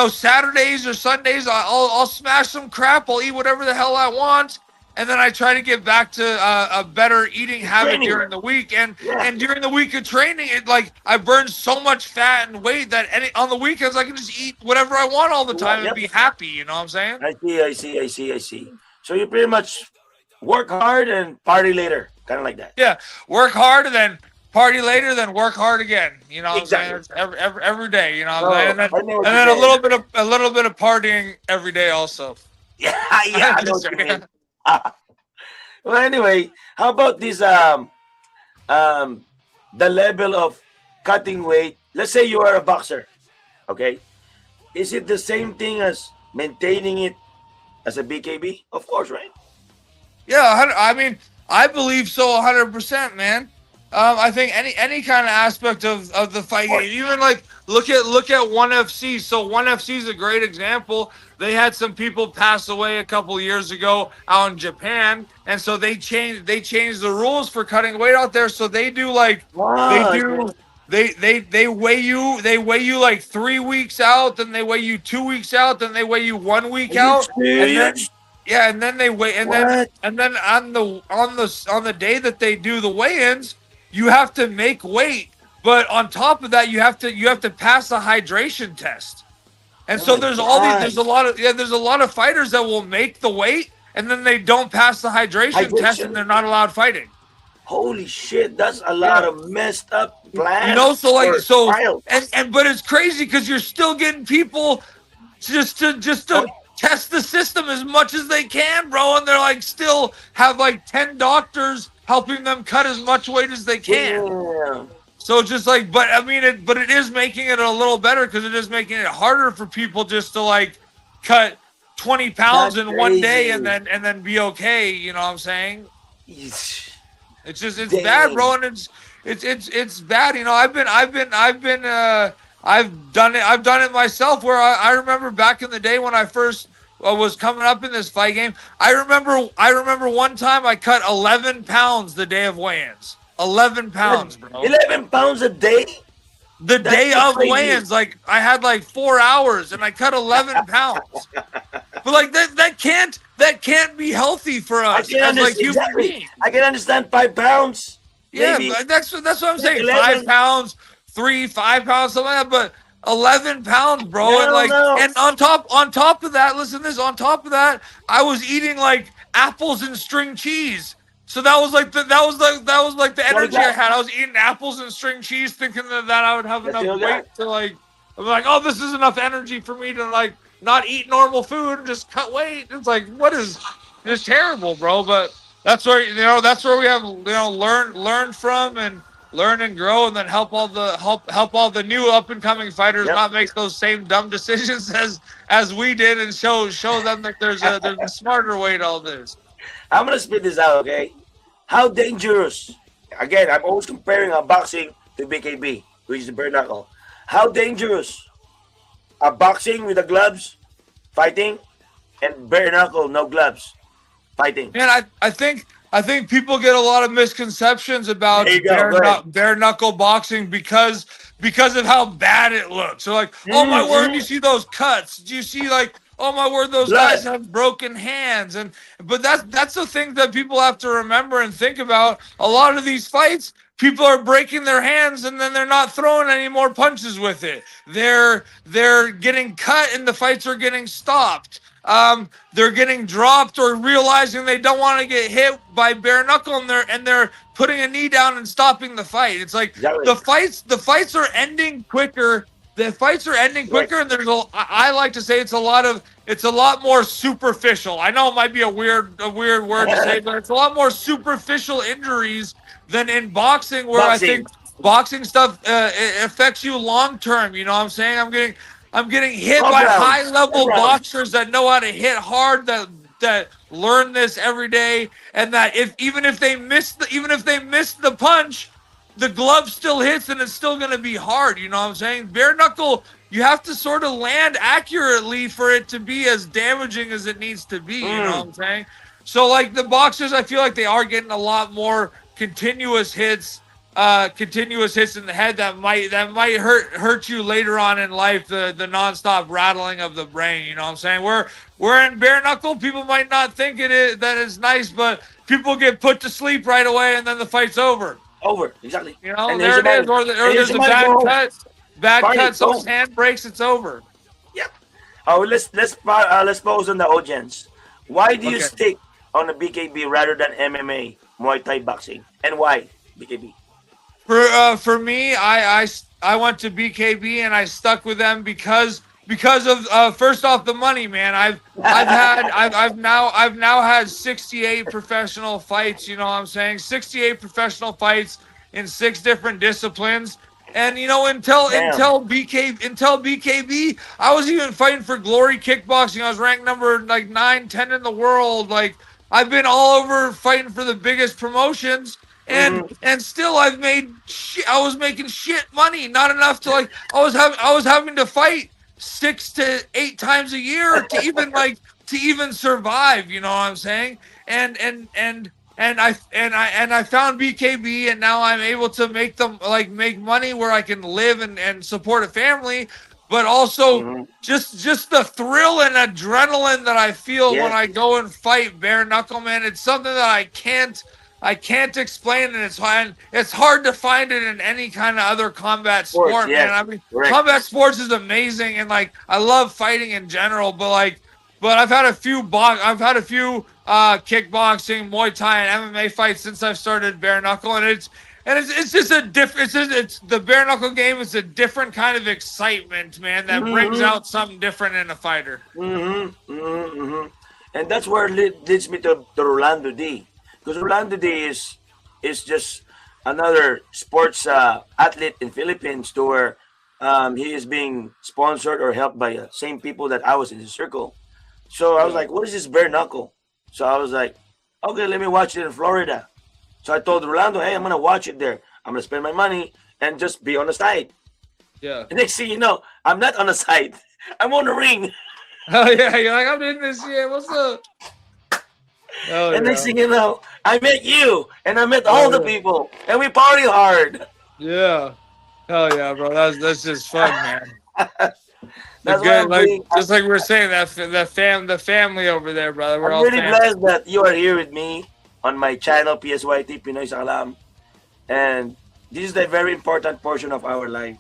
Saturdays or Sundays, I'll smash some crap. I'll eat whatever the hell I want. And then I try to get back to a better eating habit during the week. And during the week of training, I burn so much fat and weight that on the weekends I can just eat whatever I want all the time and be happy. You know what I'm saying? I see. So you pretty much work hard and party later, kind of like that. Yeah, work hard and then party later, then work hard again. You know what I'm saying? Every day. You know what I'm saying? And then a little bit of partying every day also. Yeah. I know what you mean. Well, anyway, how about this? The level of cutting weight. Let's say you are a boxer, okay? Is it the same thing as maintaining it as a BKB? Of course, right? Yeah, I mean, I believe so, 100%, man. I think any kind of aspect of the fight game, even like look at ONE FC. So ONE FC is a great example. They had some people pass away a couple years ago out in Japan, and so they changed the rules for cutting weight out there. So they do they weigh you like 3 weeks out, then they weigh you 2 weeks out, then they weigh you 1 week out, and then they weigh and then on the day that they do the weigh-ins, you have to make weight, but on top of that, you have to pass a hydration test. And so there's a lot of fighters that will make the weight and then they don't pass the hydration test and they're not allowed fighting. Holy shit, that's a lot of messed up plans. You know, but it's crazy because you're still getting people just to test the system as much as they can, bro, and they're like still have like 10 doctors helping them cut as much weight as they can. So just like, but I mean, it is making it a little better because it is making it harder for people just to like cut 20 pounds That's in one day crazy. and then be okay. You know what I'm saying? Yeesh. It's just it's bad, Dang. bro, and it's bad. You know, I've done it myself. Where I remember back in the day when I first was coming up in this fight game. I remember one time I cut 11 pounds the day of weigh-ins. 11 pounds, bro. 11 pounds a day? The That's day so of crazy. weigh-ins, like I had like 4 hours and I cut 11 pounds. But like that can't be healthy for I us can as like understand. human Exactly. beings. I can understand 5 pounds. Yeah, Maybe. that's what I'm saying. 11. 5 pounds, 5 pounds, something like that. But 11 pounds, bro, and Hell like, no. and on top of that, listen to this. On top of that, I was eating like apples and string cheese. So that was like the energy I had. I was eating apples and string cheese, thinking that I would have That's enough all weight that. to like. I'm like, oh, this is enough energy for me to like not eat normal food and just cut weight. It's like, what is it's terrible, bro? But that's where that's where we have learn from and learn and grow, and then help all the new up and coming fighters Yep. not make those same dumb decisions as we did, and show them that there's a smarter way to all this. I'm gonna spit this out, okay? How dangerous? Again, I'm always comparing boxing to BKB, which is the bare knuckle. How dangerous a boxing with the gloves, fighting, and bare knuckle, no gloves, fighting. Man, I think people get a lot of misconceptions about There you go. Go ahead. bare knuckle boxing because of how bad it looks. They're like, oh my word, you see those cuts? Do you see like, oh my word, those Blood. guys have broken hands? But that's the thing that people have to remember and think about. A lot of these fights, people are breaking their hands and then they're not throwing any more punches with it. They're getting cut and the fights are getting stopped. They're getting dropped or realizing they don't want to get hit by bare knuckle and they're putting a knee down and stopping the fight. It's like Exactly. the fights are ending quicker. The fights are ending quicker, and I like to say it's a lot more superficial. I know it might be a weird word to say, but it's a lot more superficial injuries than in boxing, where I think boxing stuff it affects you long term. You know what I'm saying? I'm getting hit by high level boxers that know how to hit hard, that learn this every day, and that even if they miss the punch, the glove still hits and it's still going to be hard. You know what I'm saying? Bare knuckle, you have to sort of land accurately for it to be as damaging as it needs to be. You know what I'm saying? So like the boxers, I feel like they are getting a lot more continuous hits in the head that might hurt you later on in life. The nonstop rattling of the brain. You know what I'm saying? We're in bare knuckle. People might not think that it's nice, but people get put to sleep right away and then the fight's over. Over, exactly. You know, And there it is. Or there's a bad cut. Bad cut. Someone's hand breaks. It's over. Yep. Oh, let's pose on the audience. Why do you stick on the BKB rather than MMA, Muay Thai boxing, and why BKB? For me, I went to BKB and I stuck with them because of first off the money, man. I've now had 68 professional fights. You know what I'm saying? 68 professional fights in 6 different disciplines. And you know, until BKB, I was even fighting for Glory Kickboxing. I was ranked number like 9, 10 in the world. Like I've been all over fighting for the biggest promotions. And still I was making shit money, not enough to like I was having to fight 6 to 8 times a year to even survive, you know what I'm saying? And I found BKB, and now I'm able to make money where I can live and support a family, but also just the thrill and adrenaline that I feel when I go and fight bare knuckle, man. It's something that I can't explain, and it's hard to find it in any kind of other combat sport, man. I mean, combat sports is amazing, and like I love fighting in general, but I've had a few kickboxing, Muay Thai, and MMA fights since I've started bare knuckle, and it's just a different. It's the bare knuckle game. It's a different kind of excitement, man, that brings out something different in a fighter. And that's where leads me to Rolando D. Because Rolando D is just another sports athlete in Philippines to where he is being sponsored or helped by same people that I was in the circle. So I was like, what is this bare knuckle? So I was like, okay, let me watch it in Florida. So I told Rolando, hey, I'm gonna watch it there. I'm gonna spend my money and just be on the side. Yeah. And next thing you know, I'm not on the side. I'm on the ring. Oh yeah, you're like, I'm in this. Yeah, what's up? Oh And yeah. next thing you know, I met you and I met all the yeah. people and we party hard. Yeah. Hell yeah, bro. That's just fun, man. That's why I'm Like being, just like we're saying the family over there, brother. We're I'm all really family. blessed that you are here with me on my channel PSYT Pinoy sa Kalam. And this is the very important portion of our life.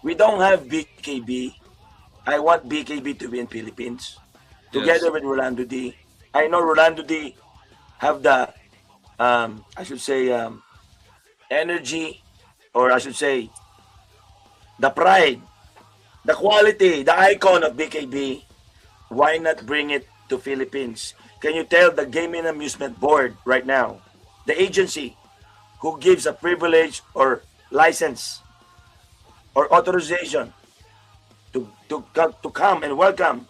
We don't have BKB. I want BKB to be in Philippines together with Rolando D. I know Rolando D have the I should say energy, or I should say the pride, the quality, the icon of BKB. Why not bring it to Philippines? Can you tell the Gaming Amusement Board right now, the agency who gives a privilege or license or authorization to come and welcome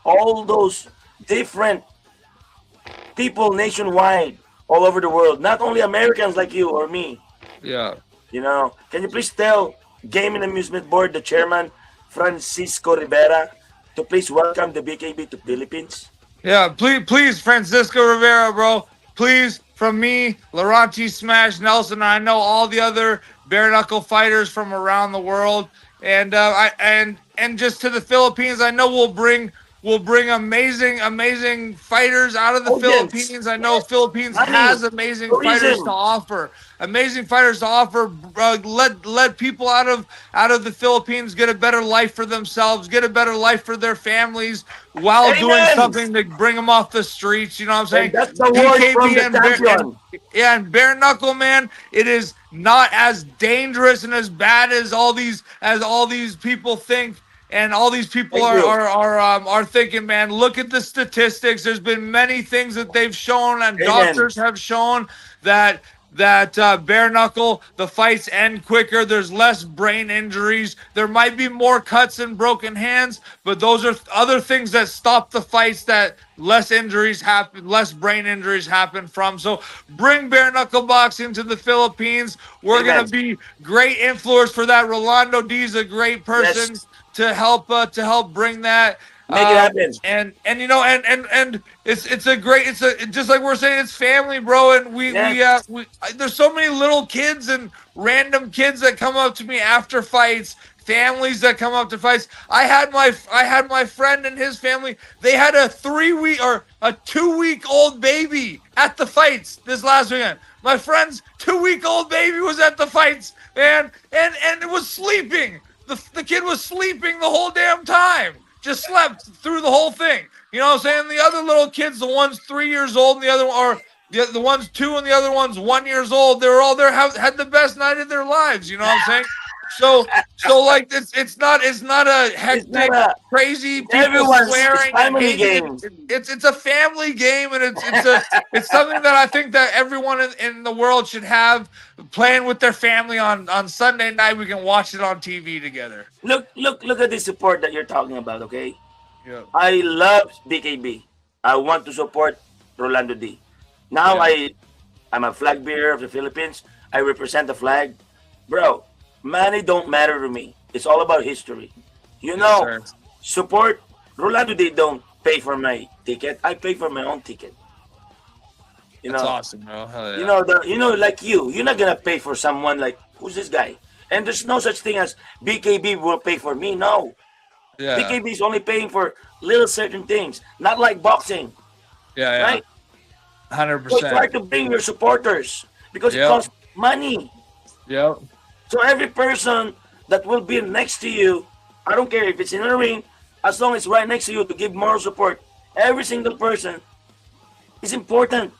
all those different people nationwide, all over the world, not only Americans like you or me. Yeah. You know, can you please tell Gaming Amusement Board, the chairman, Francisco Rivera, to please welcome the BKB to Philippines? Yeah, please, Francisco Rivera, bro. Please, from me, Lorawnt Smash Nelson. I know all the other bare knuckle fighters from around the world, and and just to the Philippines. I know we'll bring amazing fighters out of the Audience. Philippines. I know Philippines Money, has amazing fighters to tourism. offer. Amazing fighters to offer. Let people out of the Philippines get a better life for themselves, get a better life for their families while doing Amen. something to bring them off the streets. You know what I'm saying? And that's the word from the and champion. and bare knuckle, man, it is not as dangerous and as bad as all these people think. And all these people Thank you. are thinking, man, look at the statistics. There's been many things that they've shown, and Amen. doctors have shown that bare knuckle, the fights end quicker. There's less brain injuries. There might be more cuts and broken hands, but those are other things that stop the fights, that less injuries happen, less brain injuries happen from. So bring bare knuckle boxing to the Philippines. We're Amen. gonna be great influence for that. Rolando D is a great person Yes. to help bring that. Make it happen. And you know, and it's a great, just like we're saying, it's family, bro. And we there's so many little kids and random kids that come up to me after fights, families that come up to fights. I had my friend and his family. They had a 3-week or a 2-week-old baby at the fights this last weekend. My friend's 2-week-old baby was at the fights, man, and it was sleeping. The kid was sleeping the whole damn time. Just slept through the whole thing. You know what I'm saying? The other little kids, the ones 3 years old, and the other or the ones 2 and the other ones 1 years old, they were all there, had the best night of their lives. You know what I'm saying? So like it's not a hectic, crazy people swearing and hating. It's a family game, and it's something that I think that everyone in the world should have, playing with their family on Sunday night. We can watch it on TV together. Look at the support that you're talking about, okay? Yeah. I love BKB. I want to support Rolando D. Now I'm a flag bearer of the Philippines. I represent the flag. Bro, money don't matter to me. It's all about history. You know, support. Rolando D don't pay for my ticket. I pay for my own ticket. You That's know, awesome, bro. Hell yeah. you know, like you're not gonna pay for someone like, who's this guy? And there's no such thing as BKB will pay for me. No, Yeah. BKB is only paying for little certain things, not like boxing, Yeah. right? 100%. So try to bring your supporters because it costs money. Yep. So every person that will be next to you, I don't care if it's in a ring, as long as it's right next to you to give moral support. Every single person is important.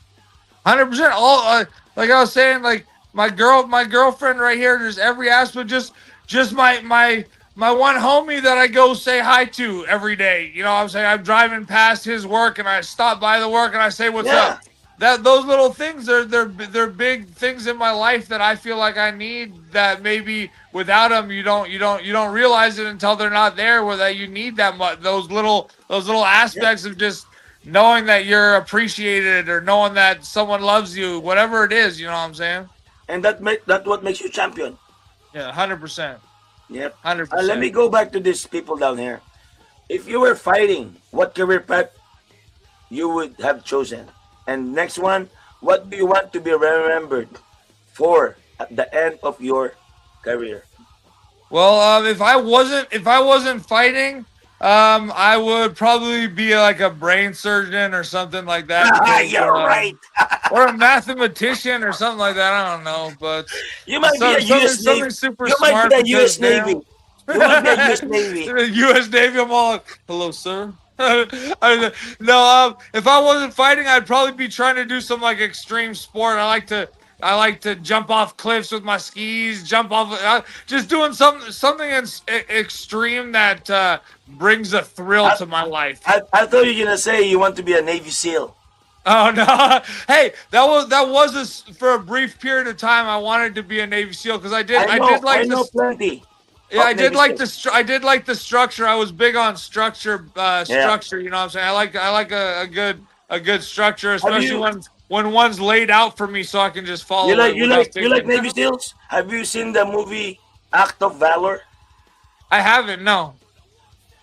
100%. All like I was saying, like my girlfriend right here. There's every aspect. Just my one homie that I go say hi to every day. You know what I'm saying? I'm driving past his work and I stop by the work and I say, what's up? that those little things they're big things in my life that I feel like I need, that maybe without them you don't realize it until they're not there, where that you need that much, those little aspects of just knowing that you're appreciated, or knowing that someone loves you, whatever it is, you know what I'm saying? And that what makes you champion. Yeah, 100%. Yep. 100%. Let me go back to these people down here. If you were fighting, what career path you would have chosen? And next one, what do you want to be remembered for at the end of your career? Well, if I wasn't fighting, I would probably be like a brain surgeon or something like that. Because, You're right. or a mathematician or something like that. I don't know, but You might be a U.S. Navy. something super You might smart. be a U.S. because, damn, Navy. You might be a U.S. Navy. U.S. Navy. I'm all like, hello, sir. No, if I wasn't fighting, I'd probably be trying to do some like extreme sport. I like to jump off cliffs with my skis, jump off, just doing something extreme that brings a thrill to my life. I thought you were gonna say you want to be a Navy SEAL. Oh no! Hey, that was for a brief period of time. I wanted to be a Navy SEAL because I know plenty. Yeah, I did like the structure. I was big on structure. Structure. You know what I'm saying? I like a good structure, especially when one's laid out for me, so I can just follow. You like Navy SEALs? Have you seen the movie Act of Valor? I haven't. No.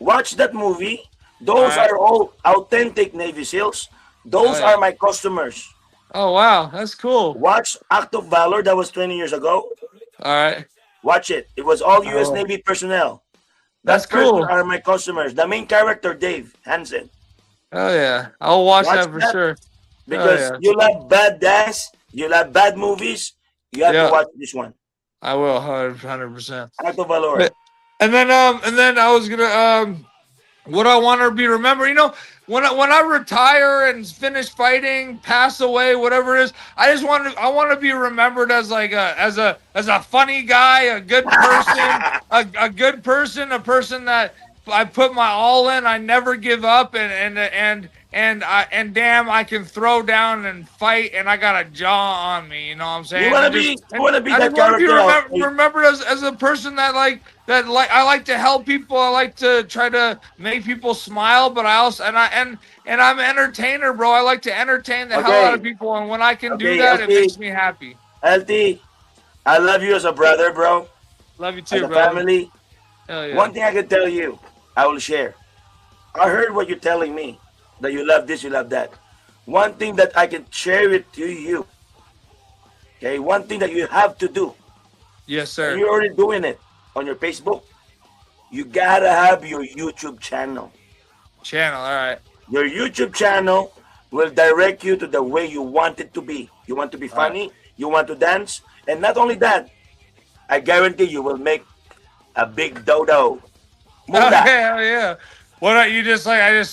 Watch that movie. Those are all authentic Navy SEAls. Those are my customers. Oh wow, that's cool. Watch Act of Valor. That was 20 years ago. All right. Watch it. It was all U.S. Navy personnel. That's cool. Are my customers. The main character, Dave Hansen. Oh yeah, I'll watch that for sure. Because you love bad dance, you love bad movies. You have to watch this one. I will, 100%. Act of Valor. And then I was gonna what I want to be remembered. You know, when I retire and finish fighting, pass away, whatever it is, I want to be remembered as like a funny guy, a good person, a good person, a person that I put my all in. I never give up, and damn, I can throw down and fight, and I got a jaw on me. You know what I'm saying? You want to be that character. Remembered as a person that I like to help people. I like to try to make people smile, but I also and I'm an entertainer, bro. I like to entertain the hell out of people, and when I can do that, it makes me happy. LT, I love you as a brother, bro. Love you too, as a bro. family. Hell yeah. One thing I can tell you, I will share. I heard what you're telling me, that you love this, you love that. One thing that I can share it to you. Okay, one thing that you have to do. Yes, sir. And you're already doing it on your Facebook. You gotta have your YouTube channel. All right. Your YouTube channel will direct you to the way you want it to be. You want to be funny, you want to dance, and not only that, I guarantee you will make a big dodo. Hell yeah. What you just like? You just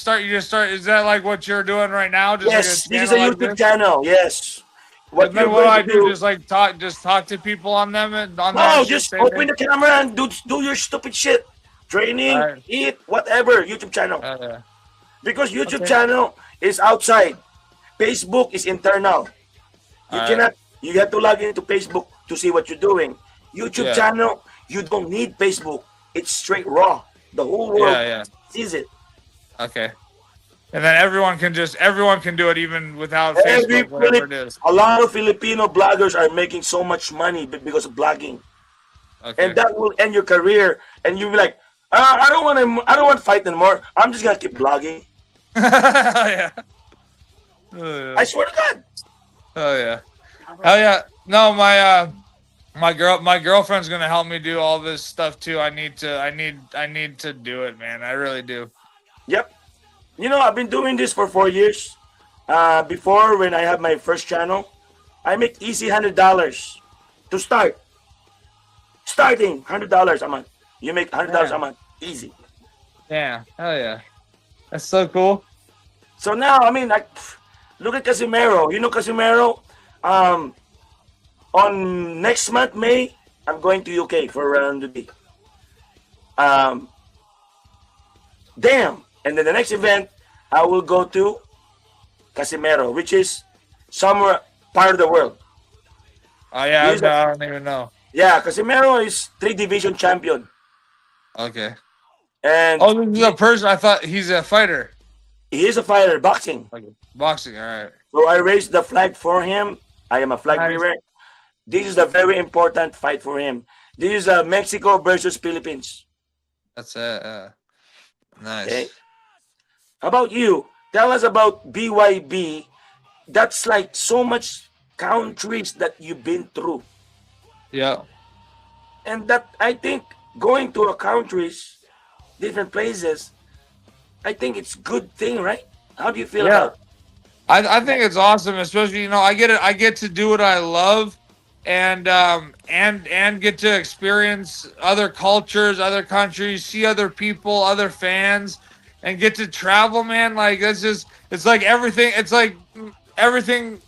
start. Is that like what you're doing right now? Just yes, like this is a YouTube channel. Yes. What do I do? Just talk to people on them and on. No, just open the camera and do your stupid shit. Training, eat, whatever. YouTube channel. Because YouTube channel is outside. Facebook is internal. You cannot. You have to log into Facebook to see what you're doing. YouTube channel, you don't need Facebook. It's straight raw. The whole world sees it. Okay. And then everyone can do it even without Facebook, whatever it is. A lot of Filipino bloggers are making so much money because of blogging. Okay. And that will end your career. And you'll be like, I don't want to fight anymore. I'm just gonna keep blogging. Yeah. I swear to God. Oh yeah. Hell yeah. No, my girlfriend's gonna help me do all this stuff too. I need to do it, man. I really do. Yep. You know, I've been doing this for 4 years. Before, when I had my first channel, I make easy $100 to start. Starting $100 a month. You make $100 a month, easy. Yeah, hell yeah. That's so cool. So now, I mean, look at Casimero. You know Casimero? On next month, May, I'm going to UK for around the day. Damn. And then the next event, I will go to Casimero, which is somewhere part of the world. Oh yeah, He's I don't even know. Yeah, Casimero is 3 division champion. Okay. And Oh, this is a person. I thought he's a fighter. he is a fighter, boxing. Okay. Boxing. All right. So I raised the flag for him. I am a flag Nice. bearer. This is a very important fight for him. This is Mexico versus Philippines. That's it. Nice. Okay. How about you? Tell us about BYB. That's like so much countries that you've been through. Yeah. And that I think going to a countries, different places, I think it's good thing, right? How do you feel Yeah. about it? I think it's awesome, especially I get to do what I love, and get to experience other cultures, other countries, see other people, other fans, and get to travel, man. Like it's like everything. It's like everything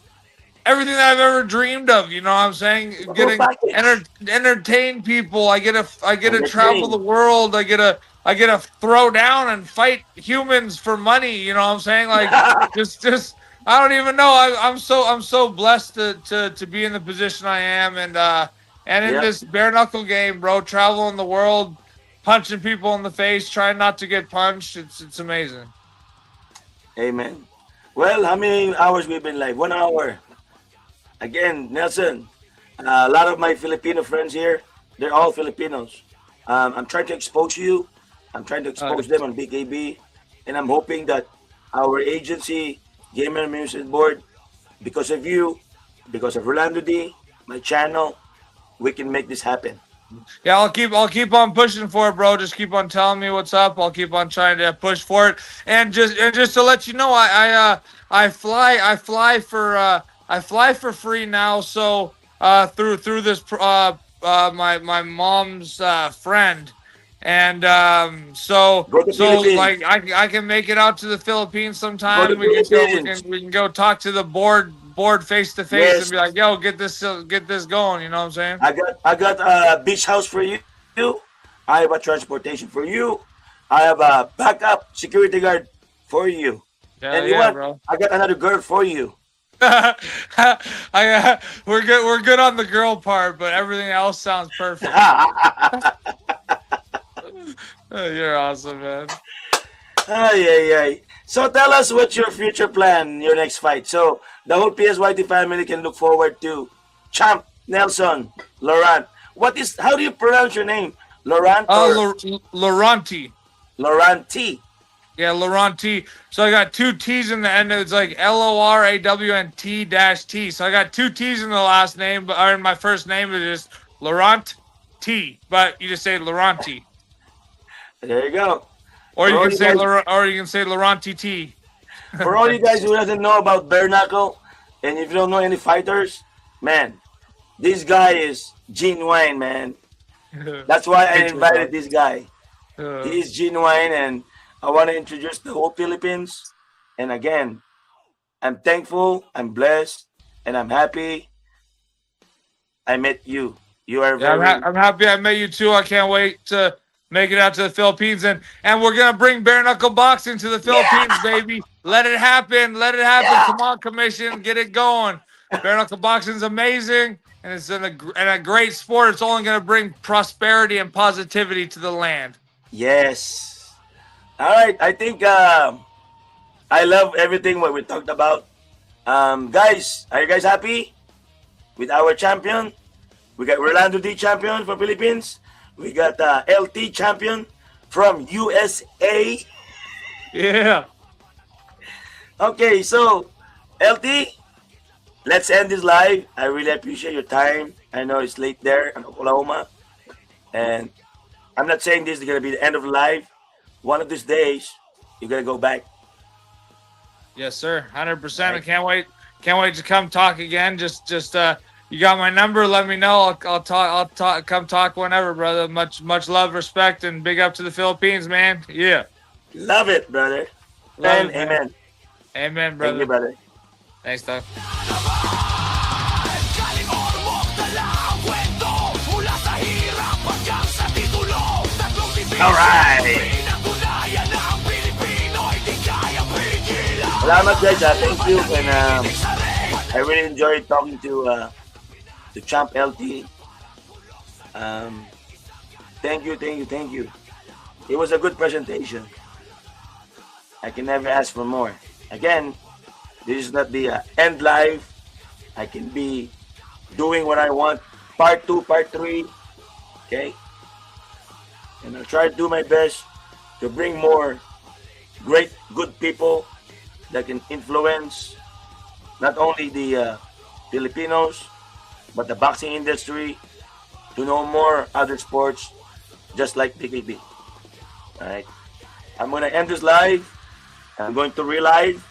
that I've ever dreamed of. You know what I'm saying? The whole Getting package. entertain people. I get to travel Entertain. the world. I get to throw down and fight humans for money. You know what I'm saying? Like just I don't even know. I'm so blessed to be in the position I am, and in Yeah. this bare knuckle game, bro. Traveling the world, punching people in the face, trying not to get punched. It's amazing. Amen. Well, how many hours we've been live? 1 hour. Again, Nelson, a lot of my Filipino friends here, they're all Filipinos. I'm trying to expose you. I'm trying to expose them on BKB. And I'm hoping that our agency, Gamer Music Board, because of you, because of Rolando D, my channel, we can make this happen. Yeah, I'll keep on pushing for it, bro. Just keep on telling me what's up. I'll keep on trying to push for it. And just to let you know, I fly for free now. So through this my mom's friend, and so Go to Philippines. like I can make it out to the Philippines sometime. Go to We Philippines. can go talk to the board face to face Yes. and be like, yo, get this going. You know what I'm saying? I got a beach house for you. I have a transportation for you. I have a backup security guard for you. Yeah, And you yeah, want, bro. I got another girl for you. We're good on the girl part, but everything else sounds perfect. You're awesome, man. Ay, ay, ay. So tell us what's your future plan, your next fight. So the whole PSYT family can look forward to Champ Nelson Lorawnt. How do you pronounce your name? Lorawnt or Lorawnt. Lorawnt? Yeah, Lorawnt. So I got 2 T's in the end. It's like LORAWNT-T. So I got 2 T's in the last name, or in my first name is just Lorawnt T. But you just say Lorawnt. There you go. Or For you all can you say guys- Lorawnt T. For all you guys who doesn't know about bare knuckle, and if you don't know any fighters, man, this guy is genuine, man. That's why I invited this guy. He is genuine, and I want to introduce the whole Philippines. And again, I'm thankful, I'm blessed, and I'm happy I met you. You are Yeah, very... I'm happy I met you too. I can't wait to make it out to the Philippines, and we're gonna bring bare knuckle boxing to the Philippines, baby. Let it happen. Let it happen. Yeah. Come on, commission, get it going. Bare knuckle boxing is amazing, and it's a great sport. It's only gonna bring prosperity and positivity to the land. Yes. All right. I think I love everything what we talked about. Guys, are you guys happy with our champion? We got Rolando D champion from Philippines. We got LT champion from USA. Yeah. Okay, so LT, let's end this live. I really appreciate your time. I know it's late there in Oklahoma, and I'm not saying this is gonna be the end of the live. One of these days, you're gonna go back. Yes, sir. 100%. I can't wait. Can't wait to come talk again. Just you got my number. Let me know. I'll talk. Come talk whenever, brother. Much love, respect, and big up to the Philippines, man. Yeah. Love it, brother. Love And it, man. amen. Amen, brother. Thank you, brother. Thanks, Doc. Galing ormok dala ang kwento mula sa hirap hanggang sa titulo. Tatlong division. Alright. Pinatunayan na ang Pilipino ay di kayang pigilan. Salamat, guys. Thank you. And Sa ring, I really enjoyed talking to Champ LT. Thank you. It was a good presentation. I can never ask for more. Again, this is not the end live. I can be doing what I want. Part 2, part 3. Okay? And I'll try to do my best to bring more great, good people that can influence not only the Filipinos, but the boxing industry to know more other sports just like BKB. Alright? I'm going to end this live. I'm going to relive.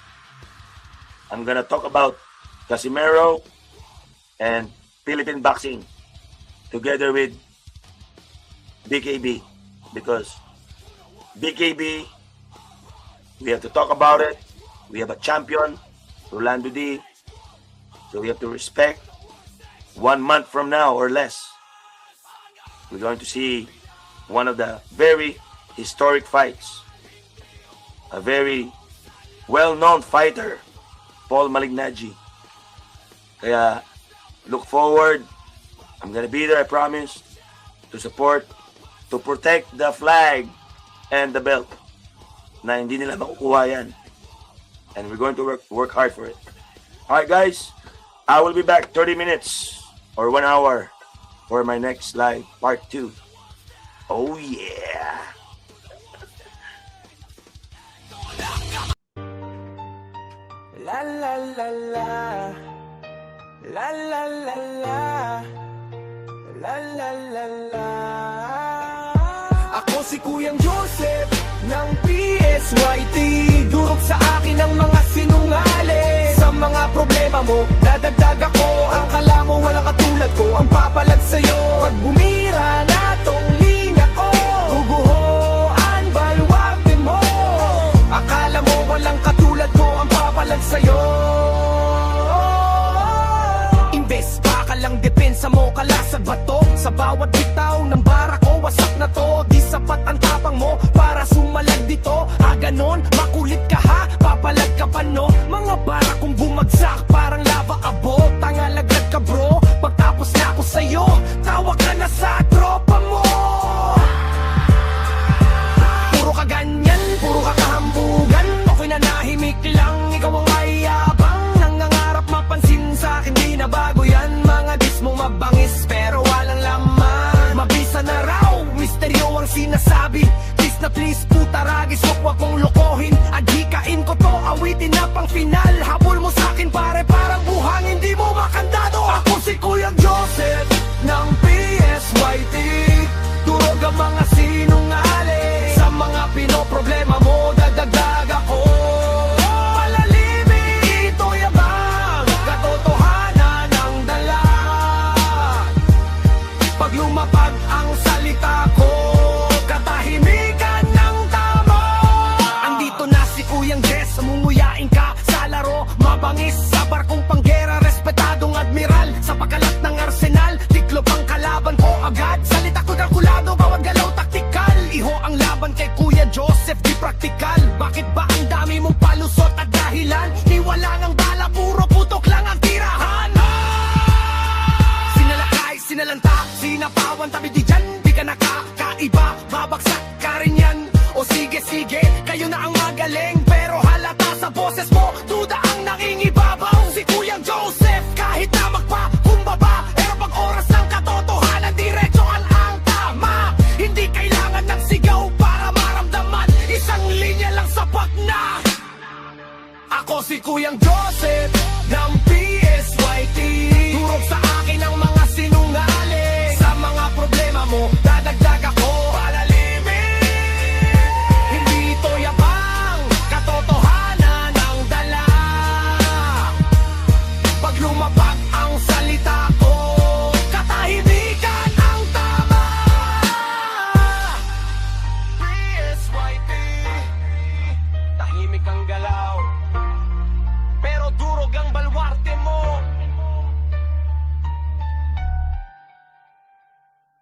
I'm going to talk about Casimero and Philippine boxing together with BKB, because BKB, we have to talk about it. We have a champion, Rolando D. So we have to respect. 1 month from now or less, we're going to see one of the very historic fights. A very well-known fighter, Paul Malignaggi. Kaya, look forward. I'm gonna be there, I promise, to support, to protect the flag and the belt na hindi nila makukuha yan. And we're going to work hard for it. Alright guys, I will be back 30 minutes or 1 hour for my next live, part 2. Oh yeah! La la la la, la la la la, la la la la. Ako si Kuyang Joseph ng PSYT. Durog sa akin ang mga sinungaling. Sa mga problema mo, dadagdag ako. Ang kala mo walang katulad ko, ang papalag sa'yo. Pag bumira na tong linya ko, guguhoan, balwagin mo. Akala mo walang katulad ko, ang papalag sa'yo. Imbes pa ka lang depensa mo, kalasag bato. Sa bawat bitaw ng bara ko, wasak na to. Di sapat ang tapang mo para sumalag dito. Ganon, makulit ka ha, papalag ka pa no. Mga bara kong bumagsak, parang lava abot. Tangalagad ka bro, pagtapos na ako sa'yo, tawag ka na sa tropa mo. Puro ka ganyan, puro ka kahambugan. Okay na nahimik lang, ikaw ang mayabang. Nangangarap mapansin sa'kin, di na bago yan. Mga dis mong mabangis, pero walang laman. Mabisa na raw, misteryo ang sinasabi. Please na please, puta ragis, huwag kong lokohin. Agikain ko to, awitin na pang final. Habol mo sa'kin pare, parang buhangin, di mo makandado. Ako si Kuyang Joseph ng PSYT. Durog ang mga sinungaling. Sa mga pinoproblema mo, dadagdag ako. Palalimin, ito yabang, katotohanan ang dala. Pag lumapag ang salita ko, katahimikan ng tama. Andito na si Kuyang Jess, mumuyain ka sa laro. Mabangis sa barkong panggera, respetadong admiral. Sa pagkalat ng arsenal, tiklop ang kalaban ko agad. Salita ko kalkulado, bawat galaw taktikal. Iho ang laban kay Kuya Joseph, di praktikal. Bakit ba ang dami mong palusot at dahilan? Di wala ng bala, puro putok lang ang tirahan. Sinalakay, sinalanta, sinapawan, tabi di dyan. Di ka nakakaiba, babagsak ka rin yan. O sige, sige, kayo na ang magaling. Pero halata sa boses mo, duda ang nangingibabaw. Si Kuyang Joseph, kahit na magpakumbaba, pero pag oras ng katotohanan, diretso ang tama. Hindi kailangan ng sigaw para maramdaman. Isang linya lang sapat na. Ako si Kuyang Joseph ng